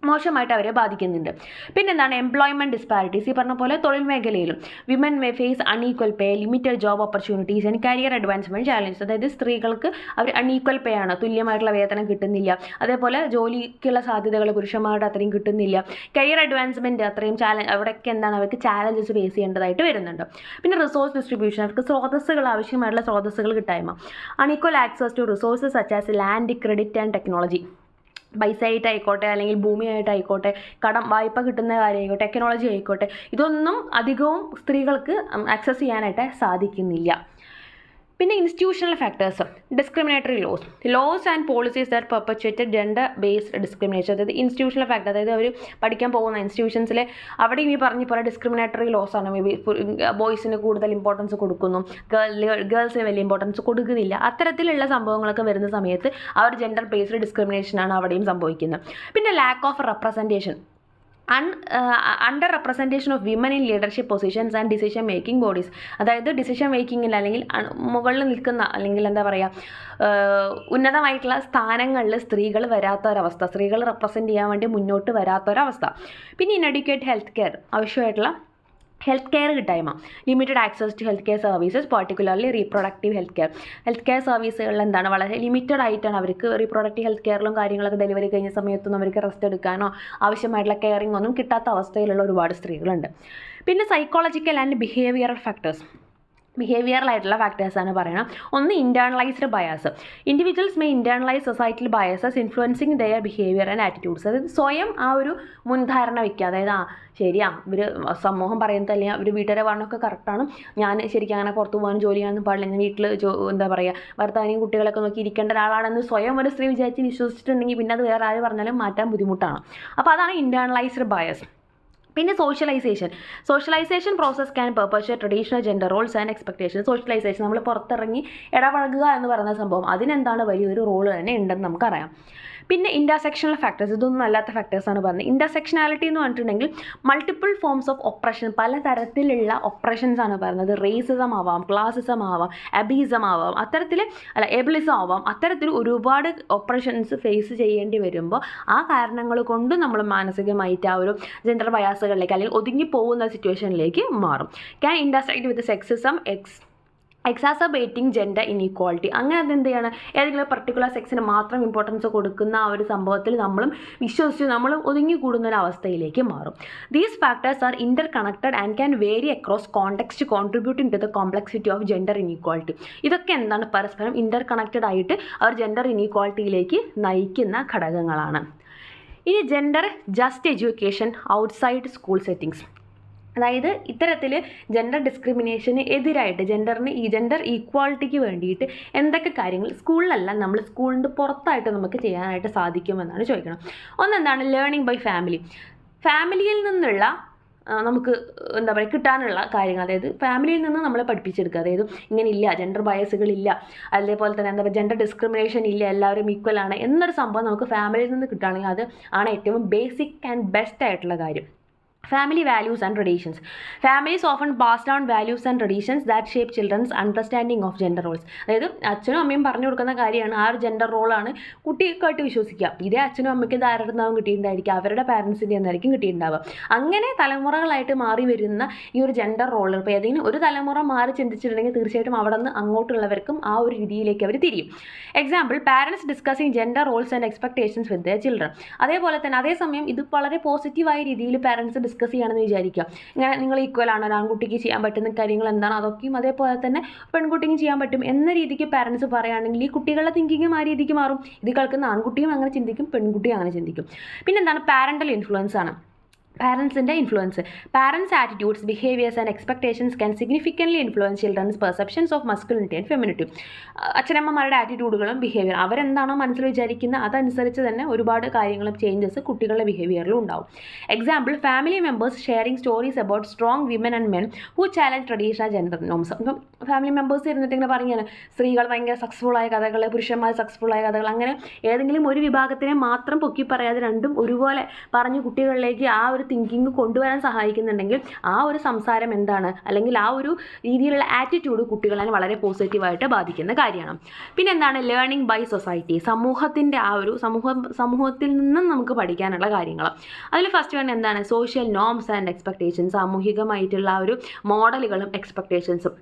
[SPEAKER 1] മോശമായിട്ട് അവരെ ബാധിക്കുന്നുണ്ട്. പിന്നെന്താണ് എംപ്ലോയ്മെൻറ്റ് ഡിസ്പാരിറ്റീസ്. ഈ പറഞ്ഞ പോലെ തൊഴിൽ മേഖലയിലും women may face unequal pay, limited job opportunities and career advancement challenges. അതായത് സ്ത്രീകൾക്ക് അവർ അൺഈക്വൽ പേ ആണ്, തുല്യമായിട്ടുള്ള വേതനം കിട്ടുന്നില്ല. അതേപോലെ ജോലിക്കുള്ള സാധ്യതകൾ പുരുഷന്മാരുടെ അത്രയും കിട്ടുന്നില്ല. കരിയർ അഡ്വാൻസ്മെൻറ്റ് അത്രയും അവിടെയൊക്കെ എന്താണ് അവർക്ക് ചാലഞ്ചസ് ഫേസ് ചെയ്യേണ്ടതായിട്ട് വരുന്നുണ്ട്. പിന്നെ റിസോഴ്സ് ഡിസ്ട്രിബ്യൂഷൻ, അവർക്ക് സ്രോതസ്സുകൾ ആവശ്യമായിട്ടുള്ള സ്രോതസ്സുകൾ കിട്ടായ്മ. Unequal access to resources such as land, credit and technology. പൈസ ആയിട്ടായിക്കോട്ടെ അല്ലെങ്കിൽ ഭൂമിയായിട്ടായിക്കോട്ടെ, വായ്പ കിട്ടുന്ന കാര്യമായിക്കോട്ടെ, ടെക്നോളജി ആയിക്കോട്ടെ, ഇതൊന്നും അധികവും സ്ത്രീകൾക്ക് ആക്സസ് ചെയ്യാനായിട്ട് സാധിക്കുന്നില്ല. പിന്നെ institutional factors, discriminatory laws and policies that perpetuated gender based discrimination. അതായത് ഇൻസ്റ്റിറ്റ്യൂഷണൽ ഫാക്ടർ, അതായത് അവർ പഠിക്കാൻ പോകുന്ന ഇൻസ്റ്റിറ്റ്യൂഷൻസിലെ അവിടെയും ഈ പറഞ്ഞ പോലെ ഡിസ്ക്രിമിനേറ്ററി ലോസ് ആണ്. മേ ബി ബോയ്സിന് കൂടുതൽ ഇമ്പോർട്ടൻസ് കൊടുക്കുന്നു, ഗേൾസിന് വലിയ ഇമ്പോർട്ടൻസ് കൊടുക്കുന്നില്ല. അത്തരത്തിലുള്ള സംഭവങ്ങളൊക്കെ വരുന്ന സമയത്ത് ആ ഒരു ജെൻഡർ ബേസ്ഡ് ഡിസ്ക്രിമിനേഷനാണ് അവിടെയും സംഭവിക്കുന്നത്. പിന്നെ lack of representation, under representation of women in leadership positions and decision making bodies. അതായത് ഡിസിഷൻ മേക്കിങ്ങിൽ അല്ലെങ്കിൽ മുകളിൽ നിൽക്കുന്ന അല്ലെങ്കിൽ എന്താ പറയുക ഉന്നതമായിട്ടുള്ള സ്ഥാനങ്ങളിൽ സ്ത്രീകൾ വരാത്തൊരവസ്ഥ, സ്ത്രീകൾ റെപ്രസെൻറ്റ് ചെയ്യാൻ വേണ്ടി മുന്നോട്ട് വരാത്തൊരവസ്ഥ. പിന്നെ ഇൻഎഡ്യൂക്കേറ്റ് ഹെൽത്ത് കെയർ, ആവശ്യമായിട്ടുള്ള ഹെൽത്ത് കെയർ കിട്ടായ്മ. Limited access to health care services, particularly reproductive health care. Health care സർവീസുകളിൽ എന്താണ് വളരെ ലിമിറ്റഡ് ആയിട്ടാണ് അവർക്ക് റീപ്രൊഡക്റ്റീവ് ഹെൽത്ത് കെയറിലും കാര്യങ്ങളൊക്കെ ഡെലിവറി കഴിഞ്ഞ സമയത്തൊന്നും അവർക്ക് റെസ്റ്റ് എടുക്കാനോ ആവശ്യമായിട്ടുള്ള കെയറിംഗ് ഒന്നും കിട്ടാത്ത അവസ്ഥയിലുള്ള ഒരുപാട് സ്ത്രീകളുണ്ട്. പിന്നെ സൈക്കോളജിക്കൽ ആൻഡ് ബിഹേവിയറൽ ഫാക്ടേഴ്സ്, ബിഹേവിയറലായിട്ടുള്ള ഫാക്ടേഴ്സാണ് പറയണം. ഒന്ന് internalised bias. Individuals may internalise societal biases influencing their behaviour and attitudes. അതായത് സ്വയം ആ ഒരു മുൻധാരണ വയ്ക്കുക, അതായത് ശരിയാ ഇവർ സമൂഹം പറയുന്നത് അല്ലെങ്കിൽ അവർ വീട്ടുകാരെ പറഞ്ഞൊക്കെ കറക്റ്റാണ്, ഞാൻ ശരിക്കും അങ്ങനെ പുറത്ത് പോകാനും ജോലി ചെയ്യാനൊന്നും പാടില്ല, ഞാൻ വീട്ടിൽ എന്താ പറയുക ഭർത്താവിനെയും കുട്ടികളൊക്കെ നോക്കി ഇരിക്കേണ്ട ഒരാളാണെന്ന് സ്വയം ഒരു സ്ത്രീ വിചാരിച്ച് വിശ്വസിച്ചിട്ടുണ്ടെങ്കിൽ പിന്നെ അത് വേറെ ആര് പറഞ്ഞാലും മാറ്റാൻ ബുദ്ധിമുട്ടാണ്. അപ്പോൾ അതാണ് ഇൻറ്റേർണലൈസ്ഡ് ബയസ്. പിന്നെ socialisation process can perpetuate traditional gender roles and expectation. Socialisation, നമ്മൾ പുറത്തിറങ്ങി ഇടപഴകുക എന്ന് പറയുന്ന സംഭവം, അതിനെന്താണ് വലിയൊരു റോള് തന്നെ ഉണ്ടെന്ന് നമുക്കറിയാം. പിന്നെ ഇൻ്റർസെക്ഷണൽ ഫാക്ടേഴ്സ്, ഇതൊന്നും അല്ലാത്ത ഫാക്ടേഴ്സാണ് പറഞ്ഞത്. ഇൻ്റർസെക്ഷനാലിറ്റി എന്ന് പറഞ്ഞിട്ടുണ്ടെങ്കിൽ മൾട്ടിപ്പിൾ ഫോംസ് ഓഫ് ഒപ്രഷൻ, പലതരത്തിലുള്ള ഒപ്രഷൻസ് ആണ് പറയുന്നത്. റേസിസം ആവാം, ക്ലാസിസം ആവാം, അബീസം ആവാം, എബിളിസം ആവാം. അത്തരത്തിൽ ഒരുപാട് ഒപ്രഷൻസ് ഫേസ് ചെയ്യേണ്ടി വരുമ്പോൾ ആ കാരണങ്ങൾ കൊണ്ട് നമ്മൾ മാനസികമായിട്ട് ആ ഒരു ജെൻഡർ ബയാസുകളിലേക്ക് അല്ലെങ്കിൽ ഒതുങ്ങിപ്പോകുന്ന സിറ്റുവേഷനിലേക്ക് മാറും. Can intersect with sexism, exacerbating gender inequality. അങ്ങനെ അതെന്ത് ചെയ്യാണ്, ഏതെങ്കിലും പർട്ടിക്കുലർ സെക്സിന് മാത്രം ഇമ്പോർട്ടൻസ് കൊടുക്കുന്ന ആ ഒരു സംഭവത്തിൽ നമ്മളും വിശ്വസിച്ച് നമ്മൾ ഒതുങ്ങിക്കൂടുന്ന ഒരു അവസ്ഥയിലേക്ക് മാറും. These factors are interconnected and can vary across context contributing to the complexity of gender inequality. ഇതൊക്കെ എന്താണ് പരസ്പരം ഇൻ്റർ കണക്റ്റഡ് ആയിട്ട് അവർ ജെൻഡർ ഇൻഇക്വാളിറ്റിയിലേക്ക് നയിക്കുന്ന ഘടകങ്ങളാണ്. ഇനി gender just education outside school settings. അതായത് ഇത്തരത്തിൽ ജെൻഡർ ഡിസ്ക്രിമിനേഷന് എതിരായിട്ട് ജെൻഡർ ഈക്വാളിറ്റിക്ക് വേണ്ടിയിട്ട് എന്തൊക്കെ കാര്യങ്ങൾ സ്കൂളിലല്ല നമ്മൾ സ്കൂളിൻ്റെ പുറത്തായിട്ട് നമുക്ക് ചെയ്യാനായിട്ട് സാധിക്കുമെന്നാണ് ചോദിക്കണം. ഒന്നെന്താണ് ലേണിംഗ് ബൈ ഫാമിലിയിൽ നിന്നുള്ള നമുക്ക് എന്താ പറയുക കിട്ടാനുള്ള കാര്യങ്ങൾ, അതായത് ഫാമിലിയിൽ നിന്ന് നമ്മളെ പഠിപ്പിച്ചെടുക്കുക. അതായത് ഇങ്ങനെ ഇല്ല, ജെൻഡർ ബയസുകളില്ല, അതേപോലെ തന്നെ എന്താ പറയുക ജെൻഡർ ഡിസ്ക്രിമിനേഷൻ ഇല്ല, എല്ലാവരും ഈക്വലാണ് എന്നൊരു സംഭവം നമുക്ക് ഫാമിലിയിൽ നിന്ന് കിട്ടുകയാണെങ്കിൽ അത് ആണ് ഏറ്റവും ബേസിക് ആൻഡ് ബെസ്റ്റ് ആയിട്ടുള്ള കാര്യം. Family values and traditions. Families often pass down values and traditions that shape children's understanding of gender roles. അതായത് അച്ഛനും അമ്മയും പറഞ്ഞു കൊടുക്കുന്ന കാര്യമാണ് ആ ഒരു ജെൻഡർ റോളാണ് കുട്ടികൾക്കായിട്ട് വിശ്വസിക്കുക. ഇതേ അച്ഛനും അമ്മയ്ക്ക് ഇത് ആരുടെ നിന്നാവും കിട്ടിയിട്ടുണ്ടായിരിക്കും, അവരുടെ പാരൻസിൻ്റെ എന്നായിരിക്കും കിട്ടിയിട്ടുണ്ടാവുക. അങ്ങനെ തലമുറകളായിട്ട് മാറി വരുന്ന ഈ ഒരു ജെൻഡർ റോൾ ഇപ്പോൾ ഏതെങ്കിലും ഒരു തലമുറ മാറി ചിന്തിച്ചിട്ടുണ്ടെങ്കിൽ തീർച്ചയായിട്ടും അവിടെ നിന്ന് അങ്ങോട്ടുള്ളവർക്കും ആ ഒരു രീതിയിലേക്ക് അവർ തിരിയും. Example, parents discussing gender roles and expectations with their children. അതേപോലെ തന്നെ അതേസമയം ഇത് വളരെ പോസിറ്റീവായ രീതിയിൽ പാരൻസ് ഡിസ്കസ് ചെയ്യുകയാണെന്ന് വിചാരിക്കുക. ഇങ്ങനെ നിങ്ങൾ ഈക്വൽ ആണ്, ആൺകുട്ടിക്ക് ചെയ്യാൻ പറ്റുന്ന കാര്യങ്ങൾ എന്താണ് അതൊക്കെയും അതേപോലെ തന്നെ പെൺകുട്ടിക്കും ചെയ്യാൻ പറ്റും എന്ന രീതിക്ക് പാരൻസ് പറയുകയാണെങ്കിൽ ഈ കുട്ടികളുടെ തിങ്കിങ്ങും ആ രീതിക്ക് മാറും. ഇത് കേൾക്കുന്ന ആൺകുട്ടിയും അങ്ങനെ ചിന്തിക്കും, പെൺകുട്ടിയും അങ്ങനെ ചിന്തിക്കും. പിന്നെന്താണ് പാരൻ്റൽ ഇൻഫ്ലുവൻസ് ആണ്. പാരൻസിൻ്റെ influence. Parents attitudes, behaviours and expectations can significantly influence children's perceptions of masculinity and femininity. അച്ഛനമ്മമാരുടെ ആറ്റിറ്റ്യൂഡുകളും ബിഹേവിയർ അവരെന്താണോ മനസ്സിൽ വിചാരിക്കുന്നത് അതനുസരിച്ച് തന്നെ ഒരുപാട് കാര്യങ്ങളും ചേഞ്ചസ് കുട്ടികളുടെ ബിഹേവിയറിലും ഉണ്ടാവും. Example, family members sharing stories about strong women and men who challenge traditional gender norms. ഇപ്പം ഫാമിലി മെമ്പേഴ്സ് ഇരുന്നിട്ട് ഇങ്ങനെ പറഞ്ഞാൽ സ്ത്രീകൾ ഭയങ്കര സക്സസ്ഫുള്ളായ കഥകൾ, പുരുഷന്മാർ സക്സസ്ഫുള്ളായ കഥകൾ, അങ്ങനെ ഏതെങ്കിലും ഒരു വിഭാഗത്തിനെ മാത്രം പൊക്കി പറയാതെ രണ്ടും ഒരുപോലെ പറഞ്ഞ് കുട്ടികളിലേക്ക് ആ ഒരു തിങ്കിങ് കൊണ്ടുവരാൻ സഹായിക്കുന്നുണ്ടെങ്കിൽ ആ ഒരു സംസാരം എന്താണ് അല്ലെങ്കിൽ ആ ഒരു രീതിയിലുള്ള ആറ്റിറ്റ്യൂഡ് കുട്ടികളെ വളരെ പോസിറ്റീവായിട്ട് ബാധിക്കുന്ന കാര്യമാണ്. പിന്നെ എന്താണ് ലേണിംഗ് ബൈ സൊസൈറ്റി. സമൂഹത്തിൻ്റെ ആ ഒരു സമൂഹത്തിൽ നിന്നും നമുക്ക് പഠിക്കാനുള്ള കാര്യങ്ങൾ. അതിൽ ഫസ്റ്റ് വേണ്ട എന്താണ് സോഷ്യൽ നോംസ് ആൻഡ് എക്സ്പെക്ടേഷൻസ്. സാമൂഹികമായിട്ടുള്ള ആ ഒരു മോഡലുകളും എക്സ്പെക്ടേഷൻസും.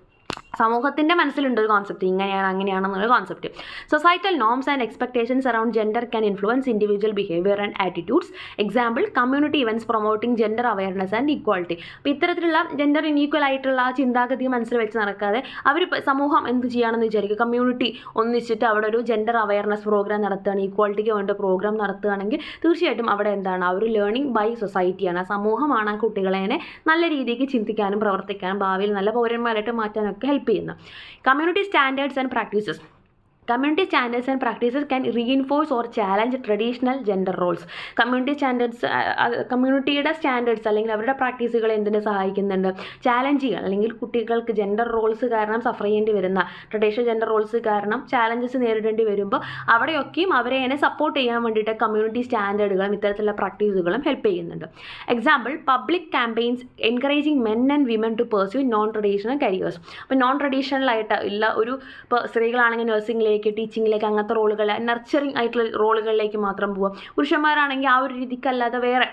[SPEAKER 1] സമൂഹത്തിൻ്റെ മനസ്സിലുണ്ട് ഒരു കോൺസെപ്റ്റ്, ഇങ്ങനെയാണ് അങ്ങനെയാണെന്നുള്ള concept. Societal norms and expectations around gender can influence individual behaviour and attitudes. Example, community events promoting gender awareness and equality. അപ്പോൾ ഇത്തരത്തിലുള്ള ജെൻഡർ ഇനീക്വൽ ആയിട്ടുള്ള ആ ചിന്താഗതി മനസ്സിൽ വെച്ച് നടക്കാതെ അവർ സമൂഹം എന്ത് ചെയ്യുകയാണെന്ന് വിചാരിക്കുക, കമ്മ്യൂണിറ്റി ഒന്നിച്ചിട്ട് അവിടെ ഒരു ജെൻഡർ അവയർനെസ് പ്രോഗ്രാം നടത്തുകയാണ്, ഈക്വാളിറ്റിക്ക് വേണ്ട പ്രോഗ്രാം നടത്തുകയാണെങ്കിൽ തീർച്ചയായിട്ടും അവിടെ എന്താണ് ആ ഒരു ലേണിംഗ് ബൈ സൊസൈറ്റിയാണ്. ആ സമൂഹമാണ് ആ കുട്ടികളെ നല്ല രീതിക്ക് ചിന്തിക്കാനും പ്രവർത്തിക്കാനും ഭാവിയിൽ നല്ല പൗരന്മാരായിട്ട് മാറ്റാനൊക്കെ ഹെൽപ്പ് ചെയ്യുന്നു. Community standards and practices. Community standards and practices can reinforce or challenge traditional gender roles. Community കമ്മ്യൂണിറ്റിയുടെ സ്റ്റാൻഡേർഡ്സ് അല്ലെങ്കിൽ അവരുടെ പ്രാക്ടീസുകൾ എന്തിനെ സഹായിക്കുന്നുണ്ട്, ചാലഞ്ച് ചെയ്യുക. അല്ലെങ്കിൽ കുട്ടികൾക്ക് ജെൻഡർ റോൾസ് കാരണം സഫർ ചെയ്യേണ്ടി വരുന്ന ട്രഡീഷണൽ ജെൻഡർ റോൾസ് കാരണം ചാലഞ്ചസ് നേരിടേണ്ടി വരുമ്പോൾ അവിടെയൊക്കെയും അവരെ സപ്പോർട്ട് ചെയ്യാൻ വേണ്ടിയിട്ട് കമ്മ്യൂണിറ്റി സ്റ്റാൻഡേർഡുകളും ഇത്തരത്തിലുള്ള പ്രാക്ടീസുകളും ഹെൽപ്പ് ചെയ്യുന്നുണ്ട്. Example, public campaigns encouraging men and women to pursue non traditional careers. അപ്പോൾ നോൺ ട്രഡീഷണൽ ആയിട്ട് ഉള്ള ഒരു ഇപ്പോൾ സ്ത്രീകളാണെങ്കിൽ നഴ്സിംഗിലേക്ക്, ടീച്ചിങ്ങിലേക്ക്, അങ്ങനത്തെ റോളുകൾ, നർച്ചറിങ് ആയിട്ടുള്ള റോളുകളിലേക്ക് മാത്രം പോവുക. പുരുഷന്മാരാണെങ്കിൽ ആ ഒരു രീതിക്കല്ലാതെ വേറെ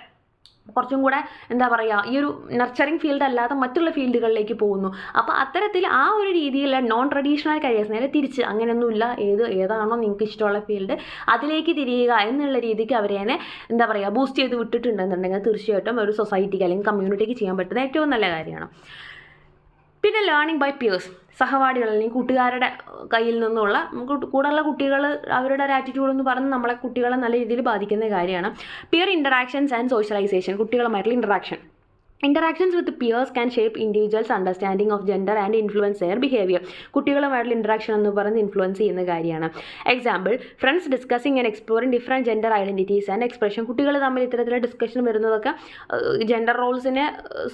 [SPEAKER 1] കുറച്ചും കൂടെ എന്താ പറയുക ഈ ഒരു നർച്ചറിങ് ഫീൽഡ് അല്ലാതെ മറ്റുള്ള ഫീൽഡുകളിലേക്ക് പോകുന്നു. അപ്പോൾ അത്തരത്തിൽ ആ ഒരു രീതിയിലുള്ള നോൺ ട്രഡീഷണൽ കരിയേഴ്സ് നേരെ തിരിച്ച് അങ്ങനെയൊന്നുമില്ല, ഏതാണോ നിങ്ങൾക്ക് ഇഷ്ടമുള്ള ഫീൽഡ് അതിലേക്ക് തിരിയുക എന്നുള്ള രീതിക്ക് അവരെ എന്താ പറയുക ബൂസ്റ്റ് ചെയ്ത് വിട്ടിട്ടുണ്ടെന്നുണ്ടെങ്കിൽ തീർച്ചയായിട്ടും ഒരു സൊസൈറ്റിക്ക് അല്ലെങ്കിൽ കമ്മ്യൂണിറ്റിക്ക് ചെയ്യാൻ പറ്റുന്ന ഏറ്റവും നല്ല കാര്യമാണ്. പിന്നെ ലേണിംഗ് ബൈ പിയേഴ്സ്. സഹപാഠികൾ അല്ലെങ്കിൽ കൂട്ടുകാരുടെ കയ്യിൽ നിന്നുള്ള കൂടെയുള്ള കുട്ടികൾ അവരുടെ ഒരു ആറ്റിറ്റ്യൂഡ് എന്ന് പറഞ്ഞ് നമ്മളെ കുട്ടികളെ നല്ല രീതിയിൽ ബാധിക്കുന്ന കാര്യമാണ്. Peer interactions and socialisation. കുട്ടികളുമായിട്ടുള്ള interaction. Interactions with peers can shape individuals' understanding of gender and influence their behavior. കുട്ടികളുമായിട്ടുള്ള ഇൻട്രാക്ഷൻ എന്ന് പറയുന്നത് ഇൻഫ്ലുവൻസ് ചെയ്യുന്ന കാര്യമാണ്. Example, friends discussing and exploring different gender identities and expression. കുട്ടികൾ തമ്മിൽ ഇത്തരത്തിലുള്ള ഡിസ്കഷൻ വരുന്നതൊക്കെ ജെൻഡർ റോൾസിനെ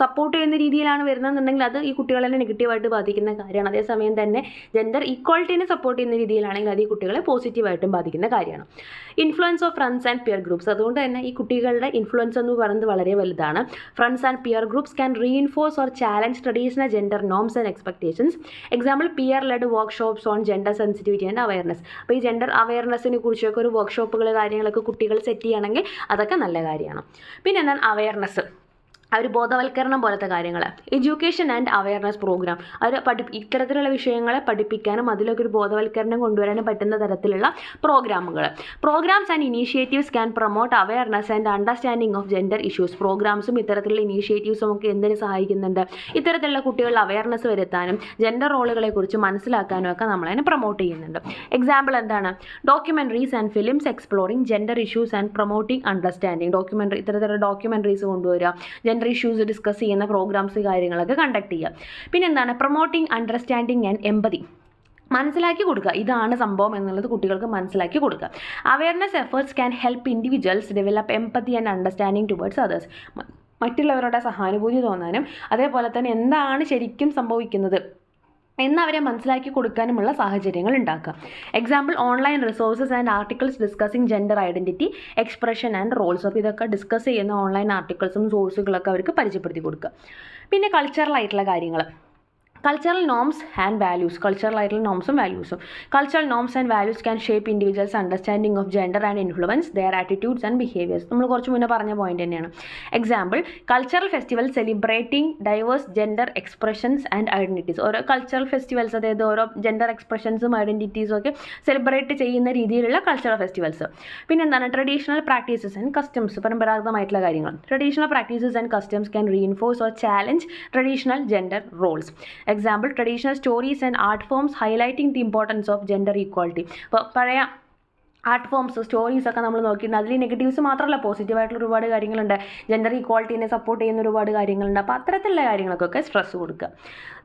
[SPEAKER 1] സപ്പോർട്ട് ചെയ്യുന്ന രീതിയിലാണ് വരുന്നതെന്നുണ്ടെങ്കിൽ അത് ഈ കുട്ടികളെ നെഗറ്റീവായിട്ട് ബാധിക്കുന്ന കാര്യമാണ്. അതേസമയം തന്നെ ജെൻഡർ ഈക്വാളിറ്റീനെ സപ്പോർട്ട് ചെയ്യുന്ന രീതിയിലാണെങ്കിൽ അത് ഈ കുട്ടികളെ പോസിറ്റീവായിട്ടും ബാധിക്കുന്ന കാര്യമാണ്. Influence of friends and peer groups. അതുകൊണ്ട് തന്നെ ഈ കുട്ടികളുടെ ഇൻഫ്ലുവൻസ് എന്ന് പറയുന്നത് വളരെ വലുതാണ്. Friends and peer groups can reinforce or challenge traditional gender norms and expectations. Example, peer-led workshops on gender sensitivity and awareness. അപ്പോൾ ഈ ജെൻഡർ അവയർനെസ്സിനെ കുറിച്ചൊക്കെ ഒരു വർക്ക്ഷോപ്പുകൾ കാര്യങ്ങളൊക്കെ കുട്ടികൾ സെറ്റ് ചെയ്യുകയാണെങ്കിൽ അതൊക്കെ നല്ല കാര്യമാണ്. പിന്നെ എന്താണ് അവയർനെസ്, ഒരു ബോധവൽക്കരണം പോലത്തെ കാര്യങ്ങൾ. Education and awareness programme. അത് ഇത്തരത്തിലുള്ള വിഷയങ്ങളെ പഠിപ്പിക്കാനും അതിലൊക്കെ ഒരു ബോധവൽക്കരണം കൊണ്ടുവരാനും പറ്റുന്ന തരത്തിലുള്ള പ്രോഗ്രാമുകൾ. Programmes and initiatives can promote awareness and understanding of gender issues. പ്രോഗ്രാംസും ഇത്തരത്തിലുള്ള ഇനീഷ്യേറ്റീവ്സും ഒക്കെ എന്തിനു സഹായിക്കുന്നുണ്ട്, ഇത്തരത്തിലുള്ള കുട്ടികളുടെ അവയർനെസ് വരുത്താനും ജെൻഡർ റോളുകളെക്കുറിച്ച് മനസ്സിലാക്കാനും ഒക്കെ നമ്മളതിനെ പ്രൊമോട്ട് ചെയ്യുന്നുണ്ട്. എക്സാമ്പിൾ എന്താണ്, documentaries and films exploring gender issues and promoting understanding. ഇത്തരത്തിലുള്ള ഡോക്യുമെൻ്ററീസ് കൊണ്ടുവരിക, ജെൻഡർ ഇഷ്യൂസ് ഡിസ്കസ് ചെയ്യുന്ന പ്രോഗ്രാംസ് കാര്യങ്ങളൊക്കെ കണ്ടക്ട് ചെയ്യുക. പിന്നെ എന്താണ്, പ്രൊമോട്ടിംഗ് അണ്ടർസ്റ്റാൻഡിംഗ് ആൻഡ് എമ്പതി. മനസ്സിലാക്കി കൊടുക്കുക, ഇതാണ് സംഭവം എന്നുള്ളത് കുട്ടികൾക്ക് മനസ്സിലാക്കി കൊടുക്കുക. Awareness efforts can help individuals develop empathy and understanding towards others. മറ്റുള്ളവരുടെ സഹാനുഭൂതി തോന്നാനും അതേപോലെ തന്നെ എന്താണ് ശരിക്കും സംഭവിക്കുന്നത് എന്നവരെ മനസ്സിലാക്കി കൊടുക്കാനുമുള്ള സാഹചര്യങ്ങൾ ഉണ്ടാക്കുക. Example online resources and articles discussing gender identity, expression and roles. അപ്പോൾ ഇതൊക്കെ ഡിസ്കസ് ചെയ്യുന്ന ഓൺലൈൻ ആർട്ടിക്കിൾസും സോഴ്സുകളൊക്കെ അവർക്ക് പരിചയപ്പെടുത്തി കൊടുക്കുക. പിന്നെ കൾച്ചറൽ ആയിട്ടുള്ള കാര്യങ്ങൾ, cultural norms and values. Cultural ആയിട്ടുള്ള നോംസും വാല്യൂസും. Cultural norms and values can shape individuals understanding of gender and influence their attitudes and behaviours. നമ്മൾ കുറച്ച് മുന്നേ പറഞ്ഞ പോയിന്റ് തന്നെയാണ്. Example cultural festival celebrating diverse gender expressions and identities. ഓരോ cultural festivals, അതായത് ഓരോ ജെൻഡർ എക്സ്പ്രഷൻസും ഐഡൻറ്റിറ്റീസും ഒക്കെ സെലിബ്രേറ്റ് ചെയ്യുന്ന രീതിയിലുള്ള കൾച്ചറൽ ഫെസ്റ്റിവൽസ്. പിന്നെ എന്താണ് ട്രഡീഷണൽ പ്രാക്ടീസസ് ആൻഡ് കസ്റ്റംസ്. പരമ്പരാഗതമായിട്ടുള്ള കാര്യങ്ങൾ. Traditional practices and customs can reinforce or challenge traditional gender Rolls. Example, traditional stories and art forms highlighting the importance of gender equality. അപ്പോൾ പഴയ art forms, stories ഒക്കെ നമ്മൾ നോക്കിയിട്ടുണ്ട്. അതിൽ നെഗറ്റീവ്സ് മാത്രമല്ല, പോസിറ്റീവായിട്ടുള്ള ഒരുപാട് കാര്യങ്ങളുണ്ട്. ജെൻഡർ ഈക്വാളിറ്റീനെ സപ്പോർട്ട് ചെയ്യുന്ന ഒരുപാട് കാര്യങ്ങളുണ്ട്. അപ്പോൾ അത്തരത്തിലുള്ള കാര്യങ്ങൾക്കൊക്കെ സ്ട്രെസ് കൊടുക്കുക.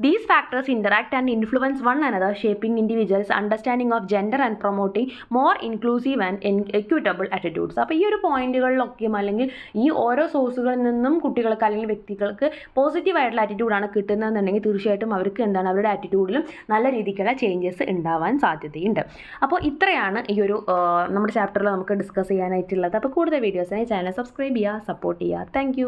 [SPEAKER 1] These factors interact and influence one another, shaping individuals understanding of gender and promoting more inclusive and equitable attitudes. അപ്പോൾ ഈ ഒരു പോയിന്റുകളിലൊക്കെയും അല്ലെങ്കിൽ ഈ ഓരോ സോഴ്സുകളിൽ നിന്നും കുട്ടികൾക്ക് അല്ലെങ്കിൽ വ്യക്തികൾക്ക് പോസിറ്റീവായിട്ടുള്ള ആറ്റിറ്റ്യൂഡാണ് കിട്ടുന്നതെന്നുണ്ടെങ്കിൽ തീർച്ചയായിട്ടും അവർക്ക് എന്താണ് അവരുടെ ആറ്റിറ്റ്യൂഡിലും നല്ല രീതിക്കുള്ള ചേഞ്ചസ് ഉണ്ടാവാൻ സാധ്യതയുണ്ട്. അപ്പോൾ ഇത്രയാണ് ഈ ഒരു നമ്മുടെ ചാപ്റ്ററിൽ നമുക്ക് ഡിസ്കസ് ചെയ്യാനായിട്ടുള്ളത്. അപ്പോൾ കൂടുതൽ വീഡിയോസിനായി ചാനൽ സബ്സ്ക്രൈബ് ചെയ്യുക, സപ്പോർട്ട് ചെയ്യുക. താങ്ക്